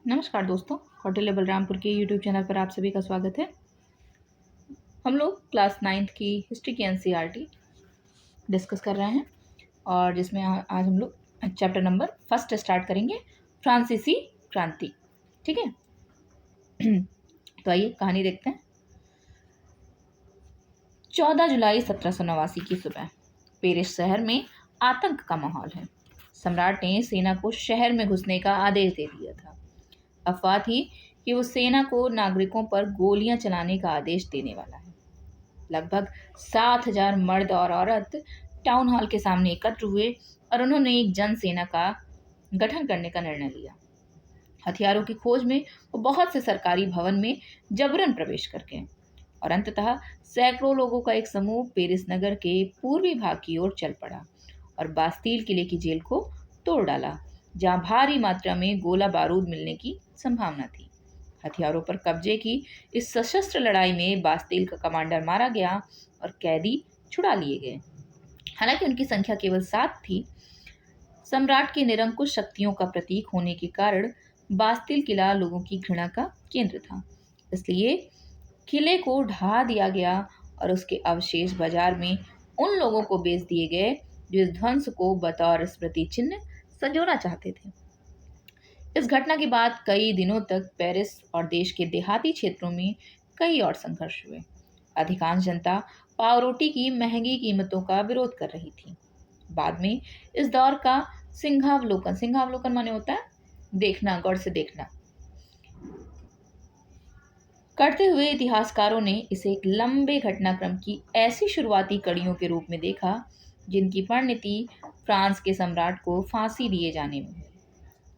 नमस्कार दोस्तों, होटल बलरामपुर के यूट्यूब चैनल पर आप सभी का स्वागत है। हम लोग क्लास 9th की हिस्ट्री की एनसीईआरटी डिस्कस कर रहे हैं और जिसमें आज हम लोग चैप्टर नंबर 1 स्टार्ट करेंगे, फ्रांसीसी क्रांति। ठीक है। तो आइए कहानी देखते हैं। 14 जुलाई 1789 की सुबह पेरिस शहर में आतंक का माहौल है। सम्राट ने सेना को शहर में घुसने का आदेश दे दिया था। अफवाह थी कि वो सेना को नागरिकों पर गोलियां चलाने का आदेश देने वाला है। लगभग 7,000 मर्द और औरत टाउन हॉल के सामने एकत्र हुए और उन्होंने एक जन सेना का गठन करने का निर्णय लिया। हथियारों की खोज में वो बहुत से सरकारी भवन में जबरन प्रवेश करके और अंततः सैकड़ों लोगों का एक समूह पेरिस नगर के पूर्वी भाग की ओर चल पड़ा और बास्तील किले की जेल को तोड़ डाला, जहां भारी मात्रा में गोला बारूद मिलने की संभावना थी। हथियारों पर कब्जे की इस सशस्त्र लड़ाई में बास्तील का कमांडर मारा गया और कैदी छुड़ा लिए गए। हालांकि उनकी संख्या केवल 7 थी। सम्राट की निरंकुश शक्तियों का प्रतीक होने के कारण बास्तील किला लोगों की घृणा का केंद्र था। इसलिए किले को ढा दिया गया और उसके अवशेष बाजार में उन लोगों को बेच दिए गए जो इस ध्वंस को बतौर स्मृति चिन्ह संजोना चाहते थे। इस घटना के बाद कई दिनों तक पेरिस और देश के देहाती क्षेत्रों में कई और संघर्ष हुए। अधिकांश जनता पावरोटी की महंगी कीमतों का विरोध कर रही थी। बाद में इस दौर का सिंहावलोकन माने होता है देखना, गौर से देखना करते हुए इतिहासकारों ने इसे एक लंबे घटनाक्रम की ऐसी शुरुआती कड़ियों के रूप में देखा जिनकी परिणति फ्रांस के सम्राट को फांसी दिए जाने में हुई।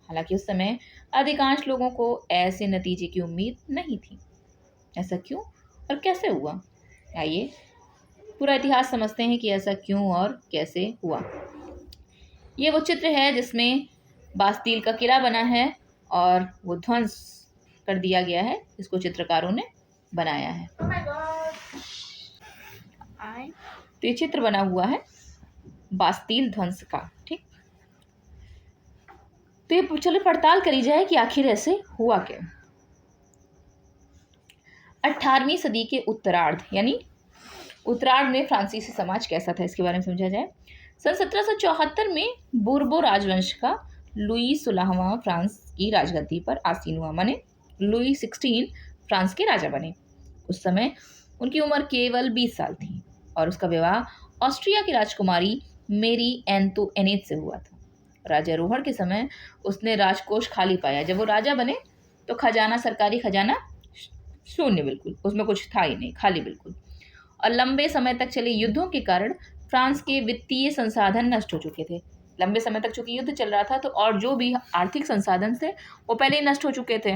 हालांकि उस समय अधिकांश लोगों को ऐसे नतीजे की उम्मीद नहीं थी। ऐसा क्यों और कैसे हुआ? आइए पूरा इतिहास समझते हैं कि ऐसा क्यों और कैसे हुआ। ये वो चित्र है जिसमें बास्तील का किला बना है और वो ध्वंस कर दिया गया है। इसको चित्रकारों ने बनाया है। तो ये चित्र बना हुआ है बास्तील ध्वंस का। ठीक, तो ये चलो पड़ताल करी जाए कि आखिर ऐसे हुआ क्या। 18वीं सदी के उत्तरार्ध यानी उत्तरार्ध में फ्रांसीसी समाज कैसा था, इसके बारे में समझा जाए। सन 1774 में बोर्बो राजवंश का लुई 16वां फ्रांस की राजगद्दी पर आसीन हुआ, माने लुई 16 फ्रांस के राजा बने। उस समय उनकी उम्र केवल 20 साल थी और उसका विवाह ऑस्ट्रिया की राजकुमारी मेरी एंतोइनेट से हुआ था। राज्यारोहण के समय उसने राजकोष खाली पाया। जब वो राजा बने तो खजाना, सरकारी खजाना शून्य, बिल्कुल उसमें कुछ था ही नहीं, खाली बिल्कुल। और लंबे समय तक चले युद्धों के कारण फ्रांस के वित्तीय संसाधन नष्ट हो चुके थे। लंबे समय तक चूंकि युद्ध चल रहा था तो और जो भी आर्थिक संसाधन थे वो पहले ही नष्ट हो चुके थे।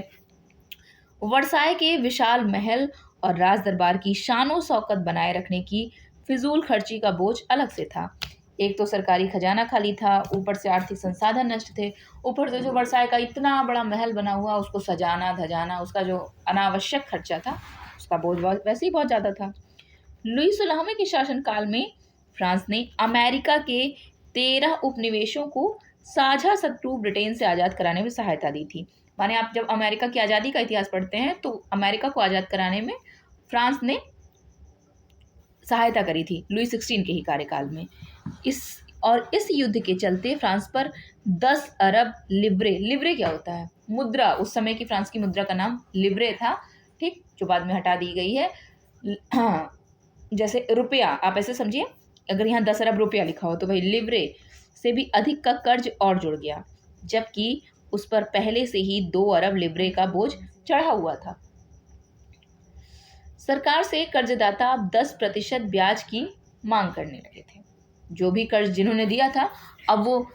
वर्साय के विशाल महल और राज दरबार की शानो शौकत बनाए रखने की फिजूल खर्ची का बोझ अलग से था। एक तो सरकारी खजाना खाली था, ऊपर से आर्थिक संसाधन नष्ट थे, ऊपर से जो वर्साय का इतना बड़ा महल बना हुआ उसको सजाना धजाना, उसका जो अनावश्यक खर्चा था उसका बोझ वैसे ही बहुत ज़्यादा था। लुई 16वें के शासनकाल में फ्रांस ने अमेरिका के 13 उपनिवेशों को साझा शत्रु ब्रिटेन से आज़ाद कराने में सहायता दी थी। माने आप जब अमेरिका की आज़ादी का इतिहास पढ़ते हैं तो अमेरिका को आज़ाद कराने में फ्रांस ने सहायता करी थी लुई 16 के ही कार्यकाल में। इस युद्ध के चलते फ्रांस पर 10 अरब लिब्रे क्या होता है? मुद्रा। उस समय की फ्रांस की मुद्रा का नाम लिब्रे था। ठीक, जो बाद में हटा दी गई है। जैसे रुपया, आप ऐसे समझिए, अगर यहाँ 10 अरब रुपया लिखा हो तो भाई लिब्रे से भी अधिक का कर्ज और जुड़ गया, जबकि उस पर पहले से ही 2 अरब लिब्रे का बोझ चढ़ा हुआ था। सरकार से कर्जदाता 10% ब्याज की मांग करने लगे थे। जो भी कर्ज जिन्होंने दिया था अब वो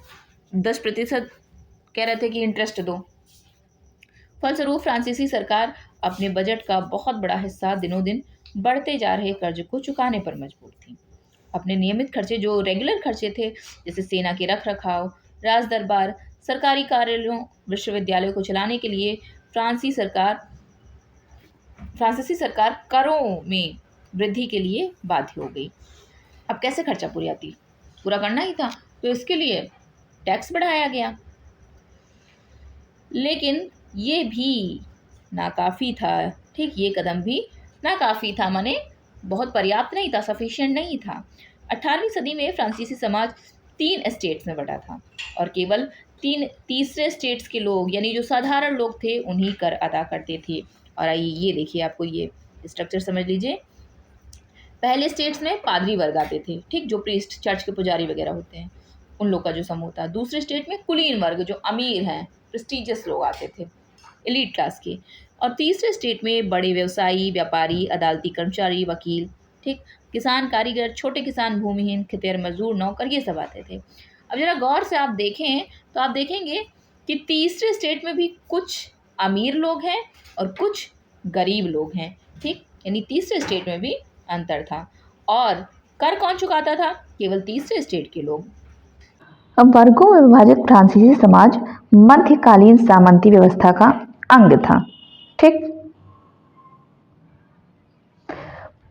10% कह रहे थे कि इंटरेस्ट दो। फलस्वरूप फ्रांसीसी सरकार अपने बजट का बहुत बड़ा हिस्सा दिनों दिन बढ़ते जा रहे कर्ज को चुकाने पर मजबूर थी। अपने नियमित खर्चे, जो रेगुलर खर्चे थे, जैसे सेना के रख रखाव, राज दरबार, सरकारी कार्यालयों, विश्वविद्यालयों को चलाने के लिए फ्रांसीसी सरकार करों में वृद्धि के लिए बाध्य हो गई। अब कैसे खर्चा पूरा करना ही था, तो इसके लिए टैक्स बढ़ाया गया। लेकिन ये भी नाकाफ़ी था। ठीक, ये कदम भी नाकाफ़ी था, माने बहुत पर्याप्त नहीं था, सफिशिएंट नहीं था। 18वीं सदी में फ्रांसीसी समाज 3 स्टेट्स में बँटा था और केवल 3 तीसरे स्टेट्स के लोग यानी जो साधारण लोग थे उन्हीं कर अदा करते थे। और आइए ये देखिए, आपको ये स्ट्रक्चर समझ लीजिए। पहले स्टेट्स में पादरी वर्ग आते थे, ठीक, जो प्रीस्ट चर्च के पुजारी वगैरह होते हैं, उन लोग का जो समूह था। दूसरे स्टेट में कुलीन वर्ग जो अमीर हैं, प्रेस्टिजियस लोग आते थे, एलीट क्लास के। और तीसरे स्टेट में बड़े व्यवसायी, व्यापारी, अदालती कर्मचारी, वकील, ठीक, किसान, कारीगर, छोटे किसान, भूमिहीन, खेतिहर मजदूर, नौकर, ये सब आते थे। अब जरा गौर से आप देखें तो आप देखेंगे कि तीसरे स्टेट में भी कुछ अमीर लोग हैं और कुछ गरीब लोग हैं, ठीक, यानी तीसरे स्टेट में भी अंतर था। और कर कौन चुकाता था? केवल तीसरे स्टेट के लोग। अब वर्गों में विभाजित फ्रांसीसी समाज मध्यकालीन सामंती व्यवस्था का अंग था। ठीक,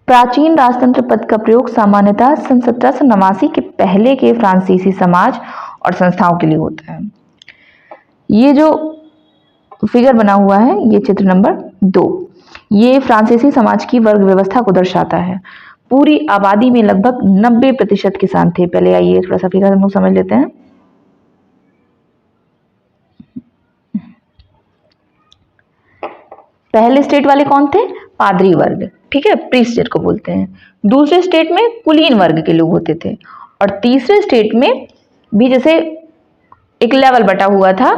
प्राचीन राजतंत्र पद का प्रयोग सामान्यतः सन 1789 के पहले के फ्रांसीसी समाज और संस्थाओं के लिए होता है। ये जो फिगर बना हुआ है, ये चित्र नंबर 2, ये फ्रांसीसी समाज की वर्ग व्यवस्था को दर्शाता है। पूरी आबादी में लगभग 90% किसान थे। पहले आइए थोड़ा सा फिगर हम लोग समझ लेते हैं। पहले स्टेट वाले कौन थे? पादरी वर्ग, ठीक है, प्रीस्ट स्टेट को बोलते हैं। दूसरे स्टेट में कुलीन वर्ग के लोग होते थे और तीसरे स्टेट में भी जैसे एक लेवल बटा हुआ था,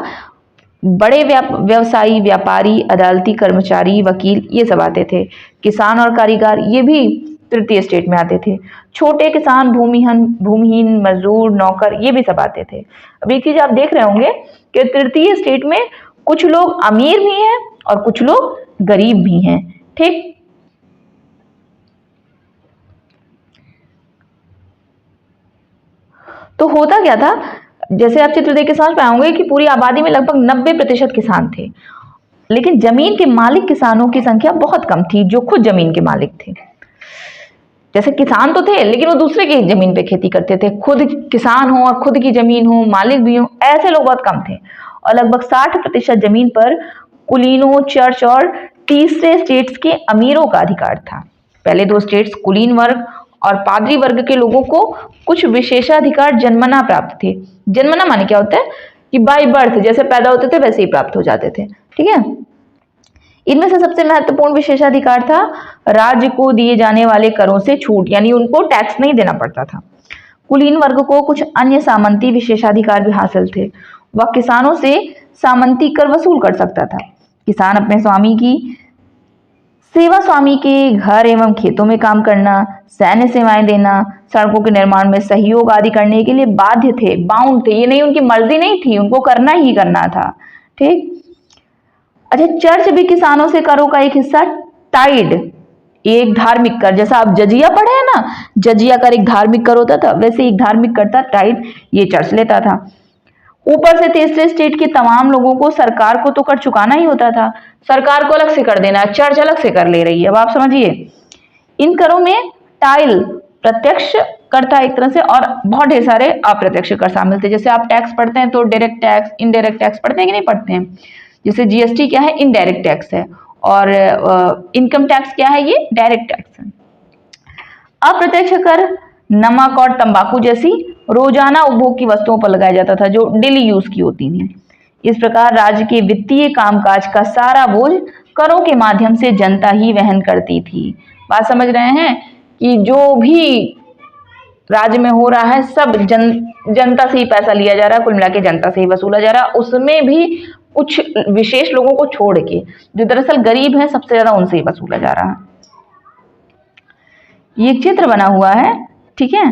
बड़े व्यवसायी, व्यापारी, अदालती कर्मचारी, वकील, ये सब आते थे। किसान और कारीगर ये भी तृतीय स्टेट में आते थे। छोटे किसान, भूमिहीन मजदूर, नौकर, ये भी सब आते थे। अब एक चीज आप देख रहे होंगे कि तृतीय स्टेट में कुछ लोग अमीर भी हैं और कुछ लोग गरीब भी हैं। ठीक, तो होता क्या था, जैसे आप चित्र देख के समझ पाएंगे कि पूरी आबादी में लगभग 90% किसान थे, लेकिन जमीन के मालिक किसानों की संख्या बहुत कम थी जो खुद जमीन के मालिक थे। जैसे किसान तो थे लेकिन वो दूसरे की जमीन पे खेती करते थे, खुद किसान हो और खुद की जमीन हो, मालिक भी हो, ऐसे लोग बहुत कम थे। और लगभग 60% जमीन पर कुलीनों, चर्च और तीसरे स्टेट्स के अमीरों का अधिकार था। पहले 2 स्टेट्स कुलीन वर्ग और पादरी वर्ग के लोगों को कुछ विशेषाधिकार जन्मना प्राप्त थे। जन्मना माने क्या होता है कि बाय बर्थ, जैसे पैदा होते थे वैसे ही प्राप्त हो जाते थे। ठीक है, इनमें से सबसे महत्वपूर्ण विशेषाधिकार था राज्य को दिए जाने वाले करों से छूट, यानी उनको टैक्स नहीं देना पड़ता था। कुलीन वर्ग को कुछ अन्य सामंती विशेषाधिकार भी हासिल थे। वह किसानों से सामंती कर वसूल कर सकता था। किसान अपने स्वामी की सेवा, स्वामी के घर एवं खेतों में काम करना, सैन्य सेवाएं देना, सड़कों के निर्माण में सहयोग आदि करने के लिए बाध्य थे, बाउंड थे। ये नहीं, उनकी मर्जी नहीं थी, उनको करना ही करना था। ठीक, अच्छा, चर्च भी किसानों से करों का एक हिस्सा टाइड, एक धार्मिक कर, जैसा आप जजिया पढ़े हैं ना, जजिया कर एक धार्मिक कर होता था, वैसे एक धार्मिक कर था टाइड, ये चर्च लेता था। ऊपर से तीसरे स्टेट के तमाम लोगों को सरकार को तो कर चुकाना ही होता था। सरकार को अलग से कर देना, चर्च अलग से कर ले रही है। अब आप समझिए, इन करों में टाइल प्रत्यक्ष कर था एक तरह से, और बहुत ढेर सारे अप्रत्यक्ष कर शामिल थे। जैसे आप टैक्स पढ़ते हैं तो डायरेक्ट टैक्स, इनडायरेक्ट टैक्स पढ़ते हैं कि नहीं पढ़ते हैं? जैसे जीएसटी क्या है? इनडायरेक्ट टैक्स है, और इनकम टैक्स क्या है? ये डायरेक्ट टैक्स है। अप्रत्यक्ष कर नमक और तंबाकू जैसी रोजाना उपभोग की वस्तुओं पर लगाया जाता था, जो डेली यूज की होती थी। इस प्रकार राज्य के वित्तीय कामकाज का सारा बोझ करों के माध्यम से जनता ही वहन करती थी। बात समझ रहे हैं कि जो भी राज्य में हो रहा है सब जनता से ही पैसा लिया जा रहा है, कुल मिला के जनता से ही वसूला जा रहा है, उसमें भी कुछ विशेष लोगों को छोड़ के, जो दरअसल गरीब हैं, सबसे ज्यादा उनसे ही वसूला जा रहा है। ये चित्र बना हुआ है, ठीक है,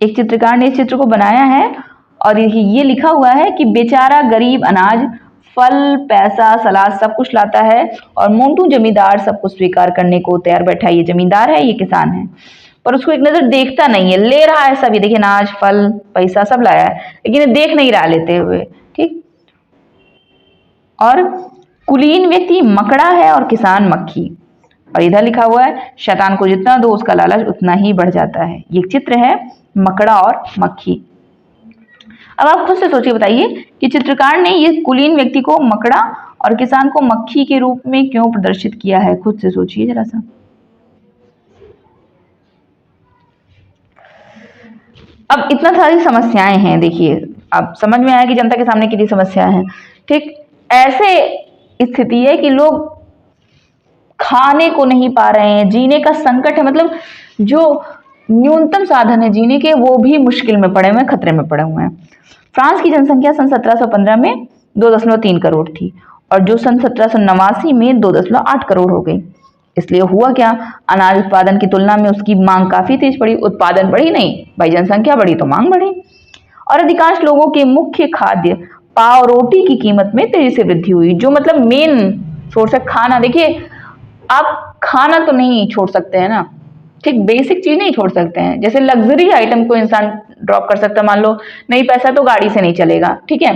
एक चित्रकार ने इस चित्र को बनाया है और ये लिखा हुआ है कि बेचारा गरीब अनाज, फल, पैसा, सलाद सब कुछ लाता है और मोंटू जमींदार सब कुछ स्वीकार करने को तैयार बैठा है। ये जमींदार है, ये किसान है, पर उसको एक नजर देखता नहीं है। ले रहा है सब, ये देखिए अनाज, फल, पैसा सब लाया है, लेकिन ये देख नहीं रहा लेते हुए। ठीक, और कुलीन व्यक्ति मकड़ा है और किसान मक्खी। और इधर लिखा हुआ है शैतान को जितना दो उसका लालच उतना ही बढ़ जाता है। ये चित्र है मकड़ा और मक्खी। अब आप खुद से सोचिए, बताइए कि चित्रकार ने ये कुलीन व्यक्ति को मकड़ा और किसान को मक्खी के रूप में क्यों प्रदर्शित किया है? खुद से सोचिए जरा सा। अब इतना सारी समस्याएं हैं, देखिए अब समझ में आया कि जनता के सामने कितनी समस्या है। ठीक, ऐसे स्थिति है कि लोग खाने को नहीं पा रहे हैं, जीने का संकट है, मतलब जो न्यूनतम साधन है जीने के वो भी मुश्किल में पड़े हुए हैं, खतरे में पड़े हुए हैं। फ्रांस की जनसंख्या सन 1715 में 2.3 करोड़ थी और जो सन 1789 में 2.8 करोड़ हो गई। इसलिए हुआ क्या, अनाज उत्पादन की तुलना में उसकी मांग काफी तेज पड़ी। उत्पादन बढ़ी नहीं भाई, जनसंख्या बढ़ी तो मांग बढ़ी और अधिकांश लोगों के मुख्य खाद्य पाव रोटी की कीमत में तेजी से वृद्धि हुई, जो मतलब मेन सोर्स है खाना। देखिए आप खाना तो नहीं छोड़ सकते हैं ना, ठीक, बेसिक चीज नहीं छोड़ सकते हैं। जैसे लग्जरी आइटम को इंसान ड्रॉप कर सकता है, मान लो नहीं पैसा तो गाड़ी से नहीं चलेगा, ठीक है,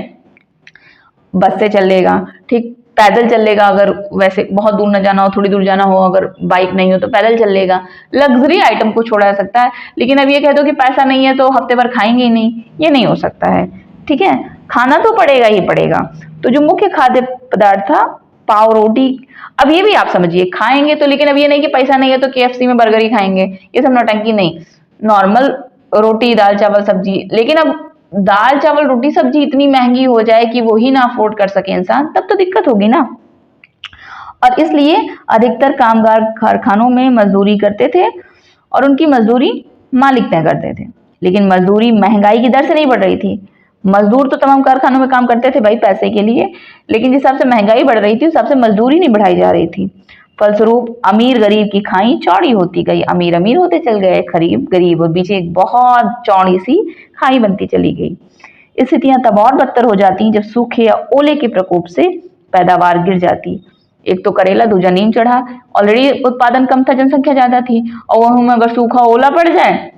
बस से चलेगा, ठीक, पैदल चल लेगा अगर वैसे बहुत दूर न जाना हो, थोड़ी दूर जाना हो, अगर बाइक नहीं हो तो पैदल चल लेगा। लग्जरी आइटम को छोड़ा जा सकता है, लेकिन अब ये कह दो कि पैसा नहीं है तो हफ्ते भर खाएंगे ही नहीं, ये नहीं हो सकता है। ठीक है, खाना तो पड़ेगा ही पड़ेगा। तो जो मुख्य खाद्य पदार्थ था पाव रोटी, अब ये भी आप समझिए खाएंगे तो, लेकिन अब ये नहीं कि पैसा नहीं है तो KFC में बर्गर ही खाएंगे, ये सब नौटंकी नहीं। नॉर्मल रोटी दाल चावल सब्जी, लेकिन अब दाल चावल रोटी सब्जी इतनी महंगी हो जाए कि वो ही ना अफोर्ड कर सके इंसान, तब तो दिक्कत होगी ना। और इसलिए अधिकतर कामगार कारखानों में मजदूरी करते थे और उनकी मजदूरी मालिक तय करते थे, लेकिन मजदूरी महंगाई की दर से नहीं बढ़ रही थी। मजदूर तो तमाम कारखानों में काम करते थे भाई पैसे के लिए, लेकिन जिस हिसाब से महंगाई बढ़ रही थी उस हिसाब से मजदूरी नहीं बढ़ाई जा रही थी। फलस्वरूप अमीर गरीब की खाई चौड़ी होती गई, अमीर अमीर होते चल गए, गरीब गरीब और बीच एक बहुत चौड़ी सी खाई बनती चली गई। स्थितियां तब और बदतर हो जाती जब सूखे या ओले के प्रकोप से पैदावार गिर जाती। एक तो करेला, दूजा नीम चढ़ा, ऑलरेडी उत्पादन कम था, जनसंख्या ज्यादा थी, और वह में अगर सूखा ओला पड़ जाए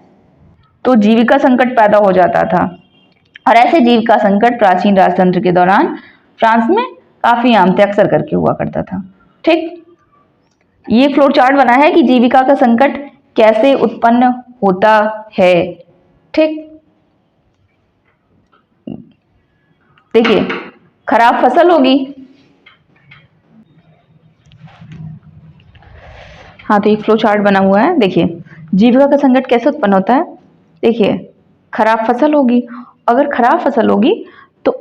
तो जीविका संकट पैदा हो जाता था। और ऐसे जीविका संकट प्राचीन राजतंत्र के दौरान फ्रांस में काफी आम थे, अक्सर करके हुआ करता था। ठीक, ये फ्लो चार्ट बना है कि जीविका का संकट कैसे उत्पन्न होता है। ठीक, देखिए खराब फसल होगी, हाँ तो एक फ्लो चार्ट बना हुआ है, देखिए जीविका का संकट कैसे उत्पन्न होता है। देखिए खराब फसल होगी, अगर खराब फसल होगी तो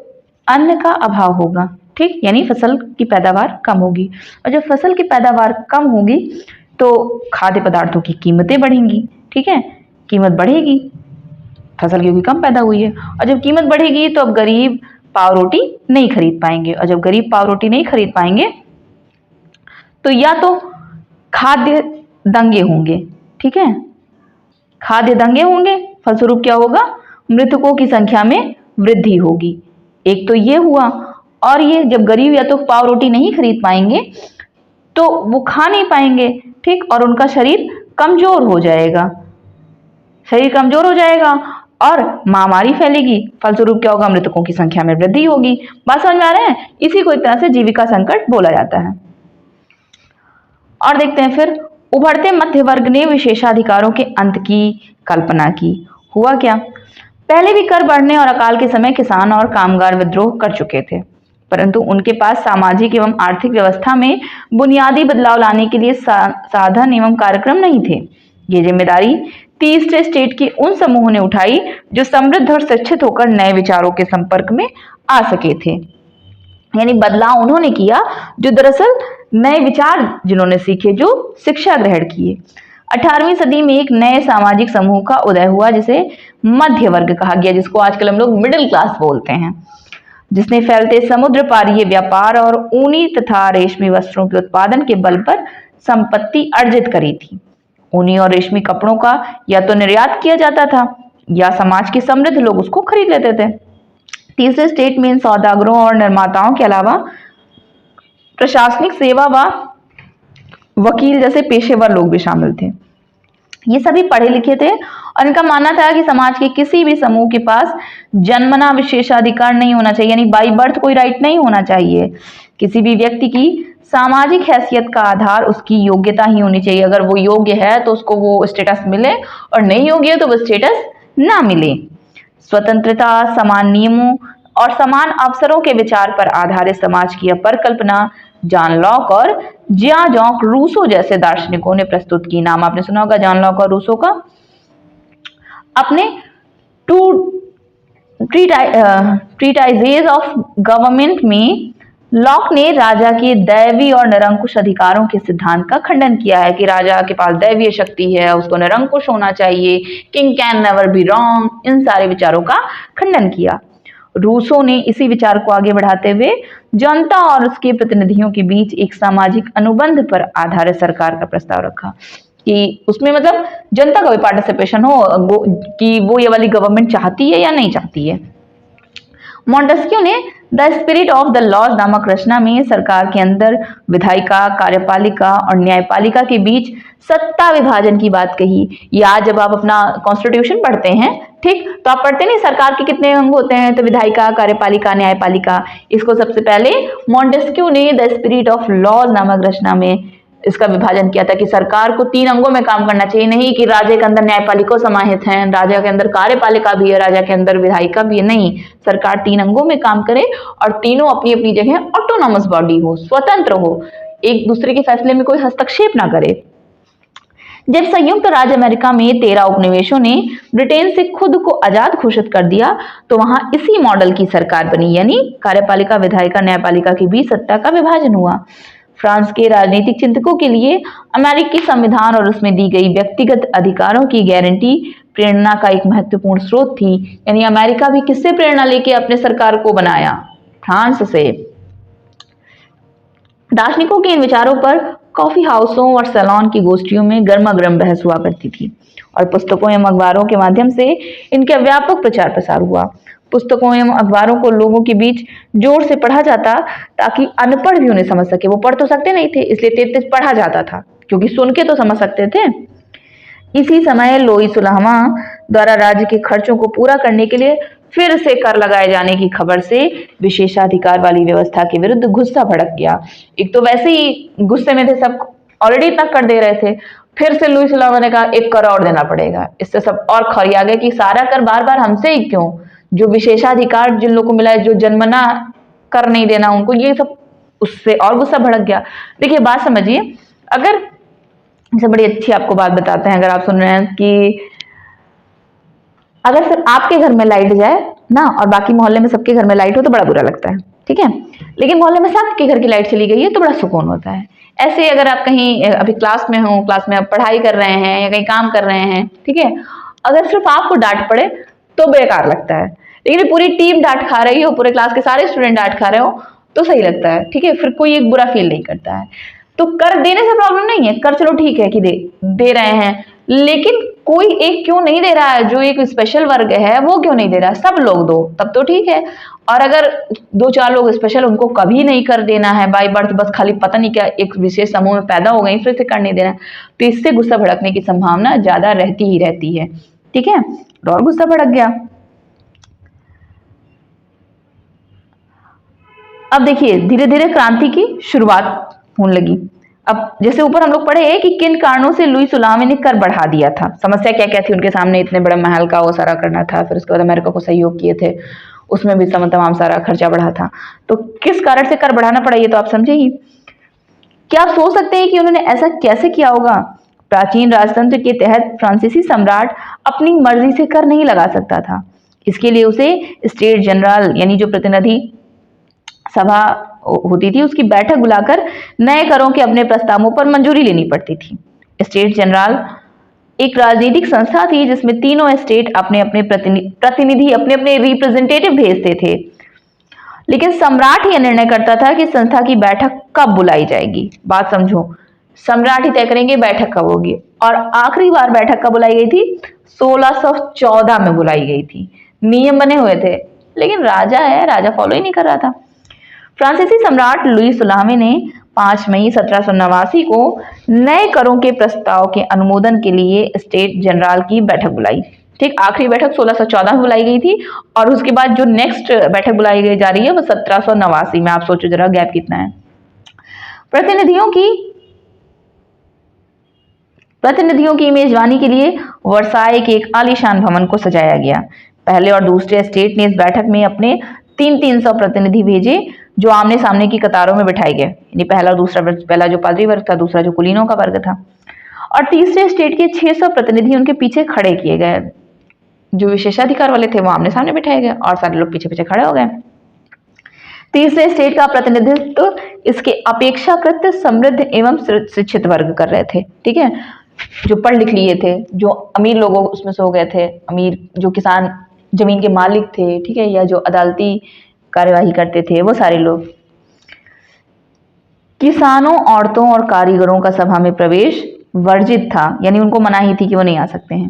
अन्न का अभाव होगा, ठीक, यानी फसल की पैदावार कम होगी, और जब फसल की पैदावार कम होगी तो खाद्य पदार्थों की कीमतें बढ़ेंगी। ठीक है, कीमत बढ़ेगी, फसल क्योंकि कम पैदा हुई है, और जब कीमत बढ़ेगी तो अब गरीब पाव रोटी नहीं खरीद पाएंगे, और जब गरीब पाव रोटी नहीं खरीद पाएंगे तो या तो खाद्य दंगे होंगे, ठीक है, खाद्य दंगे होंगे, फलस्वरूप क्या होगा, मृतकों की संख्या में वृद्धि होगी। एक तो ये हुआ, और ये जब गरीब या तो पाव रोटी नहीं खरीद पाएंगे तो वो खा नहीं पाएंगे, ठीक, और उनका शरीर कमजोर हो जाएगा, शरीर कमजोर हो जाएगा और महामारी फैलेगी, फलस्वरूप क्या होगा, मृतकों की संख्या में वृद्धि होगी। बात समझ में आ रहा है? इसी को एक तरह से जीविका संकट बोला जाता है। और देखते हैं फिर, उभरते मध्य वर्ग ने विशेषाधिकारों के अंत की कल्पना की। हुआ क्या, पहले भी कर बढ़ने और अकाल के समय किसान और कामगार विद्रोह कर चुके थे, परंतु उनके पास सामाजिक एवं आर्थिक व्यवस्था में बुनियादी बदलाव लाने के लिए साधन एवं कार्यक्रम नहीं थे। ये जिम्मेदारी तीसरे स्टेट के उन समूहों ने उठाई जो समृद्ध और शिक्षित होकर नए विचारों के संपर्क में आ सके थे। यानी बदलाव उन्होंने किया जो दरअसल नए विचार जिन्होंने सीखे, जो शिक्षा ग्रहण किए। 18वीं सदी में एक नए सामाजिक समूह का उदय हुआ जिसे मध्य वर्ग कहा गया, जिसको आजकल हम लोग मिडिल क्लास बोलते हैं, जिसने फैलते समुद्र पारीय व्यापार और ऊनी तथा रेशमी वस्त्रों के उत्पादन के बल पर संपत्ति अर्जित करी थी। ऊनी और रेशमी कपड़ों का या तो निर्यात किया जाता था या समाज के समृद्ध लोग उसको खरीद लेते थे। तीसरे स्टेट में इन सौदागरों और निर्माताओं के अलावा प्रशासनिक सेवा व वकील जैसे पेशेवर लोग भी शामिल थे। ये सभी पढ़े लिखे थे और इनका मानना था कि समाज के किसी भी समूह के पास जन्मना विशेषाधिकार नहीं होना चाहिए, यानी बाई बर्थ कोई राइट नहीं होना चाहिए। किसी भी व्यक्ति की सामाजिक हैसियत का आधार उसकी योग्यता ही होनी चाहिए। अगर वो योग्य है तो उसको वो स्टेटस मिले और नहीं योग्य है तो वो स्टेटस ना मिले। स्वतंत्रता, समान नियमों और समान अवसरों के विचार पर आधारित समाज की यह परिकल्पना जॉन लॉक और जियां जॉक रूसो जैसे दार्शनिकों ने प्रस्तुत की। नाम आपने सुना होगा जॉन लॉक और रूसो का। अपने टू ट्रीटाइजेज ऑफ गवर्नमेंट में लॉक ने राजा के दैवी और निरंकुश अधिकारों के सिद्धांत का खंडन किया है कि राजा के पास दैवीय शक्ति है, उसको निरंकुश होना चाहिए, king can never be wrong, इन सारे विचारों का खंडन किया। रूसो ने इसी विचार को आगे बढ़ाते हुए जनता और उसके प्रतिनिधियों के बीच एक सामाजिक अनुबंध पर आधारित सरकार का प्रस्ताव रखा कि उसमें मतलब जनता का भी पार्टिसिपेशन हो कि वो ये वाली गवर्नमेंट चाहती है या नहीं चाहती है। मॉन्टेस्क्यू ने the spirit of the laws नामक रचना में सरकार के अंदर विधायिका, कार्यपालिका और न्यायपालिका के बीच सत्ता विभाजन की बात कही। या जब आप अपना कॉन्स्टिट्यूशन पढ़ते हैं, ठीक, तो आप पढ़ते नहीं सरकार के कितने अंग होते हैं, तो विधायिका, कार्यपालिका, न्यायपालिका। इसको सबसे पहले मॉन्टेस्क्यू ने द स्पिरिट ऑफ लॉज नामक रचना में इसका विभाजन किया था कि सरकार को 3 अंगों में काम करना चाहिए, नहीं कि राजा के अंदर न्यायपालिका समाहित है, राजा के अंदर कार्यपालिका भी है, राजा के अंदर विधायिका भी है। नहीं, सरकार 3 अंगों में काम करे और तीनों अपनी अपनी जगह ऑटोनॉमस बॉडी हो, स्वतंत्र हो, एक दूसरे के फैसले में कोई हस्तक्षेप ना करे। जब संयुक्त राज्य अमेरिका में 13 उपनिवेशों ने ब्रिटेन से खुद को आजाद घोषित कर दिया तो वहां इसी मॉडल की सरकार बनी, यानी कार्यपालिका, विधायिका, न्यायपालिका के बीच सत्ता का विभाजन हुआ। फ्रांस के राजनीतिक चिंतकों के लिए अमेरिकी संविधान और उसमें दी गई व्यक्तिगत अधिकारों की गारंटी प्रेरणा का एक महत्वपूर्ण स्रोत थी। यानी अमेरिका भी किससे प्रेरणा लेके अपने सरकार को बनाया? फ्रांस से। दार्शनिकों के इन विचारों पर कॉफी हाउसों और सैलॉन की गोष्ठियों में गर्मागर्म बहस हुआ करती थी और पुस्तकों एवं अखबारों के माध्यम से इनका व्यापक प्रचार प्रसार हुआ। पुस्तकों एवं अखबारों को लोगों के बीच जोर से पढ़ा जाता ताकि अनपढ़ भी उन्हें समझ सके। वो पढ़ तो सकते नहीं थे, इसलिए तेज तेज पढ़ा जाता था, क्योंकि सुन के तो समझ सकते थे। इसी समय लोई सुलाहमा द्वारा राज्य के खर्चों को पूरा करने के लिए फिर से कर लगाए जाने की खबर से विशेषाधिकार वाली व्यवस्था के विरुद्ध गुस्सा भड़क गया। एक तो वैसे ही गुस्से में थे सब, ऑलरेडी इतना कर दे रहे थे, फिर से लुई सुलाहमा ने कहा 1 कर और देना पड़ेगा। इससे सब और खौरिया गए कि सारा कर बार बार हमसे ही क्यों, जो विशेषाधिकार जिन लोगों को मिला है, जो जन्मना कर नहीं देना उनको, ये सब, उससे और गुस्सा भड़क गया। देखिए बात समझिए, अगर जैसे बड़ी अच्छी आपको बात बताते हैं, अगर आप सुन रहे हैं कि अगर सिर्फ आपके घर में लाइट जाए ना और बाकी मोहल्ले में सबके घर में लाइट हो तो बड़ा बुरा लगता है, ठीक है, लेकिन मोहल्ले में सबके घर की लाइट चली गई है तो बड़ा सुकून होता है। ऐसे अगर आप कहीं अभी क्लास में हो, क्लास में आप पढ़ाई कर रहे हैं या कहीं काम कर रहे हैं, ठीक है, अगर सिर्फ आपको डांट पड़े तो बेकार लगता है, लेकिन पूरी टीम डांट खा रही हो, पूरे क्लास के सारे स्टूडेंट डांट खा रहे हो तो सही लगता है, ठीक है, फिर कोई एक बुरा फील नहीं करता है। तो कर देने से प्रॉब्लम नहीं है, कर चलो ठीक है कि दे रहे हैं, लेकिन कोई एक क्यों नहीं दे रहा है, जो एक स्पेशल वर्ग है वो क्यों नहीं दे रहा है, सब लोग दो तब तो ठीक है। और अगर 2-4 लोग स्पेशल, उनको कभी नहीं कर देना है बाय बर्थ, बस खाली पता नहीं क्या एक विशेष समूह में पैदा हो गई फिर से कर नहीं देना है, तो इससे गुस्सा भड़कने की संभावना ज्यादा रहती ही रहती है, ठीक है। और गुस्सा भड़क गया। अब देखिए धीरे धीरे क्रांति की शुरुआत होने लगी। अब जैसे ऊपर हम लोग पढ़े हैं कि किन कारणों से लुई सुलाहमा ने कर बढ़ा दिया था, समस्या क्या क्या थी उनके सामने, इतने बड़े महल का वो सारा करना था, फिर उसके बाद अमेरिका को सहयोग किए थे, उसमें भी तमाम सारा खर्चा बढ़ा था, तो किस कारण से कर बढ़ाना पड़ा ये तो आप समझे ही। क्या आप सोच सकते हैं कि उन्होंने ऐसा कैसे किया होगा? प्राचीन राजतंत्र के तहत फ्रांसीसी सम्राट अपनी मर्जी से कर नहीं लगा सकता था, इसके लिए उसे स्टेट जनरल यानी जो प्रतिनिधि सभा होती थी उसकी बैठक बुलाकर नए करों के अपने प्रस्तावों पर मंजूरी लेनी पड़ती थी। स्टेट जनरल एक राजनीतिक संस्था थी जिसमें तीनों स्टेट अपने अपने प्रतिनिधि, अपने अपने रिप्रेजेंटेटिव भेजते थे, लेकिन सम्राट यह निर्णय करता था कि संस्था की बैठक कब बुलाई जाएगी। बात समझो, सम्राट ही तय करेंगे बैठक कब होगी, और आखिरी बार बैठक कब बुलाई गई थी? 1614 में बुलाई गई थी। नियम बने हुए थे, लेकिन राजा है, राजा फॉलो ही नहीं कर रहा था। फ्रांसीसी सम्राट लुई सुलाहमा ने 5 मई 1789 को नए करों के प्रस्ताव के अनुमोदन के लिए स्टेट जनरल की बैठक बुलाई। ठीक, आखिरी बैठक 1614 में बुलाई गई थी और उसके बाद जो नेक्स्ट बैठक बुलाई जा रही है वो 1789 में। आप सोचो जरा गैप कितना है। प्रतिनिधियों की मेजबानी के लिए वर्साई के एक आलीशान भवन को सजाया गया। पहले और दूसरे स्टेट ने इस बैठक में अपने 300 प्रतिनिधि भेजे, जो आमने सामने की कतारों में बिठाए गए। यानी पहला और दूसरा वर्ग, पहला जो पादरी वर्ग था, दूसरा जो कुलीनों का वर्ग था, और तीसरे स्टेट के 600 प्रतिनिधि उनके पीछे खड़े किए गए। जो विशेषाधिकार वाले थे वो आमने सामने बिठाए गए और सारे लोग पीछे पीछे खड़े हो गए। तीसरे स्टेट का प्रतिनिधित्व इसके अपेक्षाकृत समृद्ध एवं शिक्षित वर्ग कर रहे थे। ठीक है, जो पढ़ लिख लिए थे, जो अमीर लोग उसमें से हो गए थे, अमीर जो किसान जमीन के मालिक थे, ठीक है, या जो अदालती कार्यवाही करते थे, वो सारे लोग। किसानों, औरतों और कारीगरों का सभा में प्रवेश वर्जित था, यानी उनको मनाही थी कि वो नहीं आ सकते हैं।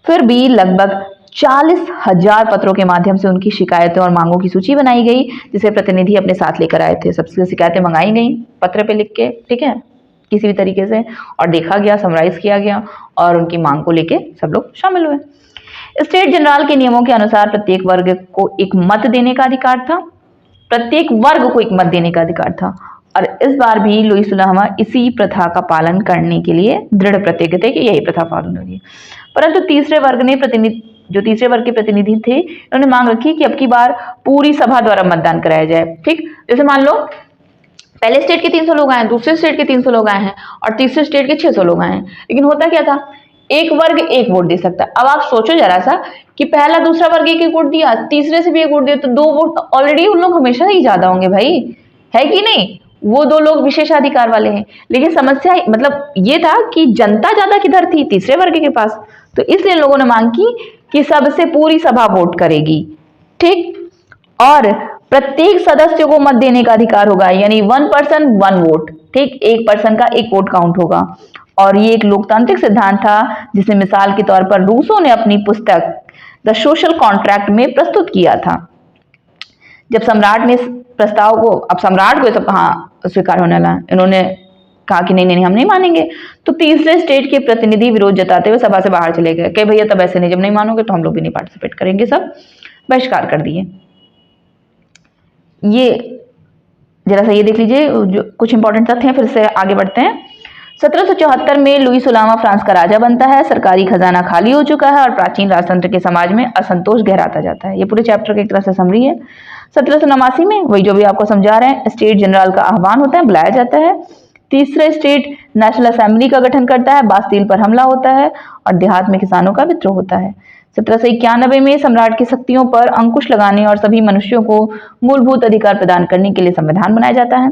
फिर भी लगभग 40,000 पत्रों के माध्यम से उनकी शिकायतों और मांगों की सूची बनाई गई, जिसे प्रतिनिधि अपने साथ लेकर आए थे। सबसे शिकायतें मंगाई गई पत्र पे लिख के, ठीक है, किसी भी तरीके से, और देखा गया, समराइज किया गया, और उनकी मांग को लेके सब लोग शामिल हुए। स्टेट जनरल के नियमों के अनुसार प्रत्येक वर्ग को एक मत देने का अधिकार था। प्रत्येक वर्ग को एक मत देने का अधिकार था, और इस बार भी लुई सुलाहमा इसी प्रथा का पालन करने के लिए दृढ़ प्रतिज्ञ थे कि यही प्रथा पालन होगी। परंतु तीसरे वर्ग के प्रतिनिधि थे, उन्होंने मांग रखी कि अब की बार पूरी सभा द्वारा मतदान कराया जाए। ठीक, जैसे मान लो पहले स्टेट के 300 लोग आए, दूसरे स्टेट के 300 लोग आए हैं, और तीसरे स्टेट के 600 लोग आए हैं, लेकिन होता क्या था, एक वर्ग एक वोट दे सकता है। अब आप सोचो जरा सा कि पहला दूसरा वर्ग एक एक वोट दिया, तीसरे से भी एक वोट दिया, तो 2 वोट ऑलरेडी उन लोग हमेशा ही ज्यादा होंगे भाई, है कि नहीं। वो 2 लोग विशेषाधिकार वाले हैं, लेकिन समस्या मतलब ये था कि जनता ज्यादा किधर थी, तीसरे वर्ग के पास। तो इसलिए लोगों ने मांग की कि सबसे पूरी सभा वोट करेगी। ठीक, और प्रत्येक सदस्य को मत देने का अधिकार होगा, यानी 1 पर्सन 1 वोट। ठीक, एक पर्सन का एक वोट काउंट होगा। और ये एक लोकतांत्रिक सिद्धांत था, जिसे मिसाल के तौर पर रूसो ने अपनी पुस्तक द सोशल कॉन्ट्रैक्ट में प्रस्तुत किया था। जब सम्राट ने इस प्रस्ताव को, अब सम्राट को सब कहाँ स्वीकार होने वाला, इन्होंने कहा कि नहीं नहीं हम नहीं मानेंगे, तो तीसरे स्टेट के प्रतिनिधि विरोध जताते हुए सभा से बाहर चले गए कि भैया तब ऐसे नहीं, जब नहीं मानोगे तो हम लोग भी नहीं पार्टिसिपेट करेंगे, सब बहिष्कार कर दिए। ये जरा सा ये देख लीजिए, जो कुछ इंपॉर्टेंट तथ्य हैं, फिर से आगे बढ़ते हैं। 1774 में लुई सुलामा फ्रांस का राजा बनता है, सरकारी खजाना खाली हो चुका है और प्राचीन राजतंत्र के समाज में असंतोष गहराता जाता है। ये पूरे चैप्टर की एक तरह से समरी है। 1789 में वही जो भी आपको समझा रहे हैं, स्टेट जनरल का आह्वान होता है, बुलाया जाता है। तीसरा स्टेट नेशनल असेंबली का गठन करता है, बास्तील पर हमला होता है और देहात में किसानों का विद्रोह होता है। 1791 में सम्राट की शक्तियों पर अंकुश लगाने और सभी मनुष्यों को मूलभूत अधिकार प्रदान करने के लिए संविधान बनाया जाता है।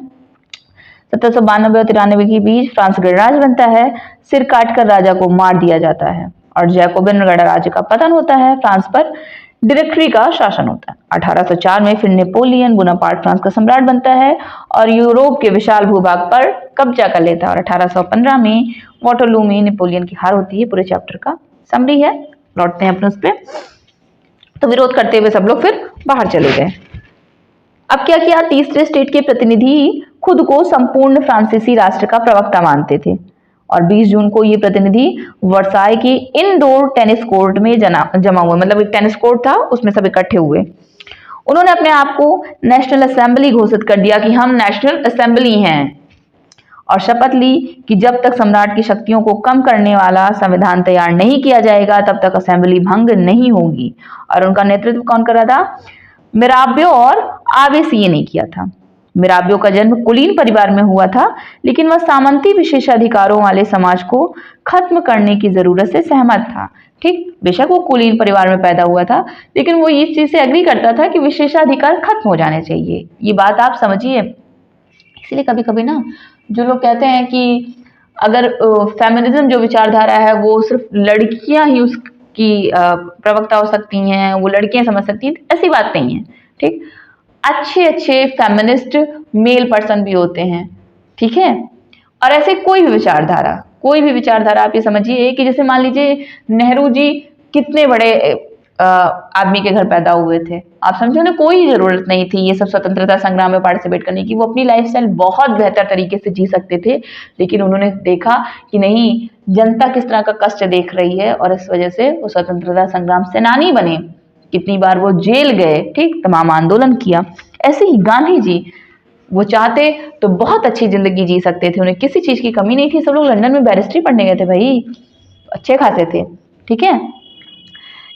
1792 और 93 के बीच फ्रांस गणराज्य बनता है, सिर काटकर राजा को मार दिया जाता है और जैकोबिन गणराज्य का पतन होता है, फ्रांस पर डायरेक्टरी का शासन होता है। 1804 में फिर नेपोलियन बोनापार्ट फ्रांस का सम्राट बनता है और यूरोप के विशाल भूभाग पर कब्जा कर लेता है, और 1815 में वाटरलू में नेपोलियन की हार होती है। पूरे चैप्टर का समरी है, लौटते हैं अपने उस पर। तो विरोध करते हुए सब लोग फिर बाहर चले गए। अब क्या किया, तीसरे स्टेट के प्रतिनिधि खुद को संपूर्ण फ्रांसीसी राष्ट्र का प्रवक्ता मानते थे, और 20 जून को ये प्रतिनिधि वर्साई के इनडोर टेनिस कोर्ट में जमा हुए, मतलब एक टेनिस कोर्ट था, उसमें सब इकट्ठे हुए। उन्होंने अपने आप को नेशनल असेंबली घोषित कर दिया कि हम नेशनल असेंबली हैं, और शपथ ली कि जब तक सम्राट की शक्तियों को कम करने वाला संविधान तैयार नहीं किया जाएगा तब तक असेंबली भंग नहीं होगी। और उनका नेतृत्व कौन कर रहा था, मिराबियो और आवेसिये ने किया था। मिराबियो का जन्म कुलीन परिवार में हुआ था, लेकिन वह सामंती विशेषाधिकारों वाले समाज को खत्म करने की जरूरत से सहमत था। ठीक, बेशक वो कुलीन परिवार में पैदा हुआ था, लेकिन वो इस चीज से एग्री करता था कि विशेषाधिकार खत्म हो जाने चाहिए। ये बात आप समझिए। इसलिए कभी कभी ना जो लोग कहते हैं कि अगर फेमिनिज्म जो विचारधारा है वो सिर्फ लड़कियां ही उसकी प्रवक्ता हो सकती हैं, वो लड़कियां समझ सकती हैं, ऐसी बात नहीं है। ठीक, अच्छे अच्छे फेमिनिस्ट मेल पर्सन भी होते हैं, ठीक है। और ऐसे कोई भी विचारधारा आप ये समझिए कि जैसे मान लीजिए नेहरू जी कितने बड़े आदमी के घर पैदा हुए थे, आप समझो ना, कोई जरूरत नहीं थी ये सब स्वतंत्रता संग्राम में पार्टिसिपेट करने की। वो अपनी लाइफस्टाइल बहुत बेहतर तरीके से जी सकते थे, लेकिन उन्होंने देखा कि नहीं, जनता किस तरह का कष्ट देख रही है, और इस वजह से वो स्वतंत्रता संग्राम सेनानी बने। कितनी बार वो जेल गए, ठीक, तमाम आंदोलन किया। ऐसे ही गांधी जी, वो चाहते तो बहुत अच्छी जिंदगी जी सकते थे, उन्हें किसी चीज की कमी नहीं थी। सब लोग लंदन में बैरिस्ट्री पढ़ने गए थे भाई, अच्छे खासे थे, ठीक है।